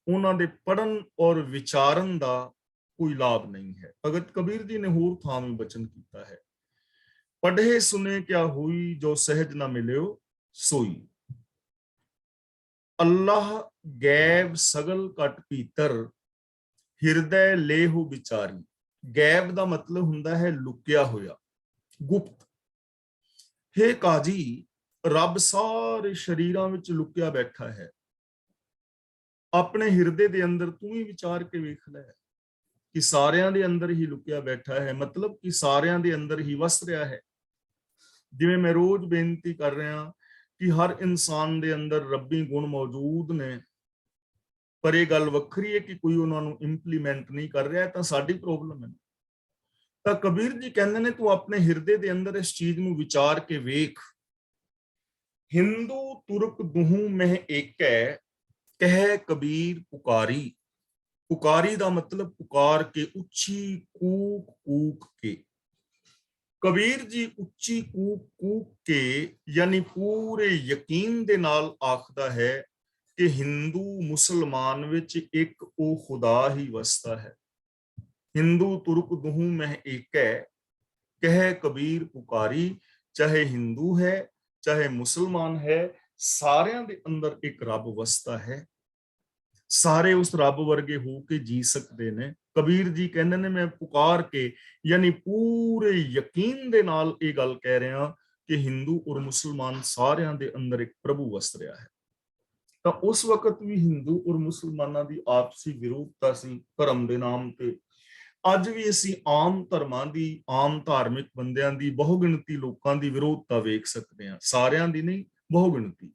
ਉਹਨਾਂ ਦੇ ਪੜਨ ਔਰ ਵਿਚਾਰਨ ਦਾ ਕੋਈ ਲਾਭ ਨਹੀਂ ਹੈ। ਭਗਤ ਕਬੀਰ ਜੀ ਨੇ ਹੋਰ ਥਾਂ ਵੀ ਬਚਨ ਕੀਤਾ ਹੈ, ਪੜ੍ਹੇ ਸੁਨੇ ਕਿਆ ਹੋਈ, ਜੋ ਸਹਿਜ ਨਾ ਮਿਲਿਓ ਸੋਈ। ਅੱਲਾਹ ਗੈਬ ਸਗਲ ਘਟ ਭੀਤਰ, ਹਿਰਦੈ ਲੇਹੁ ਵਿਚਾਰੀ। ਗੈਬ ਦਾ ਮਤਲਬ ਹੁੰਦਾ ਹੈ ਲੁਕਿਆ ਹੋਇਆ, ਗੁਪਤ। ਹੇ ਕਾਜੀ, ਰੱਬ ਸਾਰੇ ਸ਼ਰੀਰਾਂ ਵਿੱਚ ਲੁਕਿਆ ਬੈਠਾ ਹੈ। ਆਪਣੇ ਹਿਰਦੇ ਦੇ ਅੰਦਰ ਤੂੰ ਹੀ ਵਿਚਾਰ ਕੇ ਵੇਖ ਲੈ ਕਿ ਸਾਰਿਆਂ ਦੇ ਅੰਦਰ ਹੀ ਲੁਕਿਆ ਬੈਠਾ ਹੈ, ਮਤਲਬ ਕਿ ਸਾਰਿਆਂ ਦੇ ਅੰਦਰ ਹੀ ਵਸ ਰਿਹਾ ਹੈ। ਜਿਵੇਂ ਮੈਂ ਰੋਜ਼ ਬੇਨਤੀ ਕਰ ਰਿਹਾ ਕਿ ਹਰ ਇਨਸਾਨ ਦੇ ਅੰਦਰ ਰੱਬੀ ਗੁਣ ਮੌਜੂਦ ਨੇ, ਪਰ ਇਹ ਗੱਲ ਵੱਖਰੀ ਹੈ ਕਿ ਕੋਈ ਉਹਨਾਂ ਨੂੰ ਇੰਪਲੀਮੈਂਟ ਨਹੀਂ ਕਰ ਰਿਹਾ, ਤਾਂ ਸਾਡੀ ਪ੍ਰੋਬਲਮ ਹੈ। ਤਾਂ ਕਬੀਰ ਜੀ ਕਹਿੰਦੇ ਨੇ ਤੂੰ ਆਪਣੇ ਹਿਰਦੇ ਦੇ ਅੰਦਰ ਇਸ ਚੀਜ਼ ਨੂੰ ਵਿਚਾਰ ਕੇ ਵੇਖ। ਹਿੰਦੂ ਤੁਰਕ ਦੁਹੂ ਮਹਿ ਏਕੈ, ਕਹਿ ਕਬੀਰ ਪੁਕਾਰੀ। ਪੁਕਾਰੀ ਦਾ ਮਤਲਬ ਪੁਕਾਰ ਕੇ, ਉੱਚੀ ਕੂਕ ਕੂਕ ਕੇ। ਕਬੀਰ ਜੀ ਉੱਚੀ ਕੂਕ ਕੂਕ ਕੇ ਯਾਨੀ ਪੂਰੇ ਯਕੀਨ ਦੇ ਨਾਲ ਆਖਦਾ ਹੈ ਕਿ ਹਿੰਦੂ ਮੁਸਲਮਾਨ ਵਿੱਚ ਇੱਕ ਉਹ ਖੁਦਾ ਹੀ ਵਸਦਾ ਹੈ। ਹਿੰਦੂ ਤੁਰਕ ਦੁਹੂ ਮਹਿ ਏਕੈ, ਕਹਿ ਕਬੀਰ ਪੁਕਾਰੀ। ਚਾਹੇ ਹਿੰਦੂ ਹੈ ਚਾਹੇ ਮੁਸਲਮਾਨ ਹੈ, ਸਾਰਿਆਂ ਦੇ ਅੰਦਰ ਇੱਕ ਰੱਬ ਵਸਦਾ ਹੈ। ਸਾਰੇ ਉਸ ਰੱਬ ਵਰਗੇ ਹੋ ਕੇ ਜੀ ਸਕਦੇ ਨੇ। ਕਬੀਰ ਜੀ ਕਹਿੰਦੇ ਨੇ ਮੈਂ ਪੁਕਾਰ ਕੇ ਯਾਨੀ ਪੂਰੇ ਯਕੀਨ ਦੇ ਨਾਲ ਇਹ ਗੱਲ ਕਹਿ ਰਿਹਾ ਕਿ ਹਿੰਦੂ ਔਰ ਮੁਸਲਮਾਨ ਸਾਰਿਆਂ ਦੇ ਅੰਦਰ ਇੱਕ ਪ੍ਰਭੂ ਵਸ ਰਿਹਾ ਹੈ। ਤਾਂ ਉਸ ਵਕਤ ਵੀ ਹਿੰਦੂ ਔਰ ਮੁਸਲਮਾਨਾਂ ਦੀ ਆਪਸੀ ਵਿਰੋਧਤਾ ਸੀ ਧਰਮ ਦੇ ਨਾਮ ਤੇ। ਅੱਜ ਵੀ ਅਸੀਂ ਆਮ ਧਰਮਾਂ ਦੀ, ਆਮ ਧਾਰਮਿਕ ਬੰਦਿਆਂ ਦੀ, ਬਹੁਗਿਣਤੀ ਲੋਕਾਂ ਦੀ ਵਿਰੋਧਤਾ ਵੇਖ ਸਕਦੇ ਹਾਂ, ਸਾਰਿਆਂ ਦੀ ਨਹੀਂ, ਬਹੁਗਿਣਤੀ।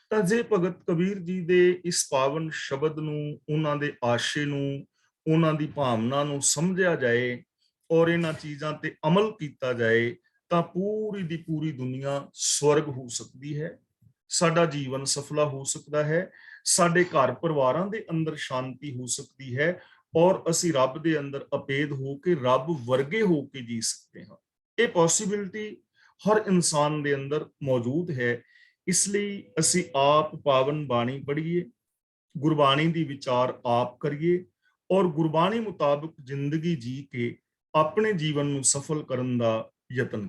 ਤਾਂ ਜੇ ਭਗਤ ਕਬੀਰ ਜੀ ਦੇ ਇਸ ਪਾਵਨ ਸ਼ਬਦ ਨੂੰ, ਉਹਨਾਂ ਦੇ ਆਸ਼ੇ ਨੂੰ, ਉਹਨਾਂ ਦੀ ਭਾਵਨਾ ਨੂੰ ਸਮਝਿਆ ਜਾਏ ਔਰ ਇਹਨਾਂ ਚੀਜ਼ਾਂ ਤੇ ਅਮਲ ਕੀਤਾ ਜਾਏ, ਤਾਂ ਪੂਰੀ ਦੀ ਪੂਰੀ ਦੁਨੀਆ ਸਵਰਗ ਹੋ ਸਕਦੀ ਹੈ। ਸਾਡਾ ਜੀਵਨ ਸਫਲਾ ਹੋ ਸਕਦਾ ਹੈ, ਸਾਡੇ ਘਰ ਪਰਿਵਾਰਾਂ ਦੇ ਅੰਦਰ ਸ਼ਾਂਤੀ ਹੋ ਸਕਦੀ ਹੈ ਔਰ ਅਸੀਂ ਰੱਬ ਦੇ ਅੰਦਰ ਅਪੇਦ ਹੋ ਕੇ, ਰੱਬ ਵਰਗੇ ਹੋ ਕੇ ਜੀ ਸਕਦੇ ਹਾਂ। ਇਹ ਪੋਸੀਬਿਲਿਟੀ ਹਰ ਇਨਸਾਨ ਦੇ ਅੰਦਰ ਮੌਜੂਦ ਹੈ। ਇਸ ਲਈ ਅਸੀਂ ਆਪ ਪਾਵਨ ਬਾਣੀ ਪੜ੍ਹੀਏ, ਗੁਰਬਾਣੀ ਦੀ ਵਿਚਾਰ ਆਪ ਕਰੀਏ ਔਰ ਗੁਰਬਾਣੀ ਮੁਤਾਬਕ ਜ਼ਿੰਦਗੀ ਜੀ ਕੇ ਆਪਣੇ ਜੀਵਨ ਨੂੰ ਸਫਲ ਕਰਨ ਦਾ ਯਤਨ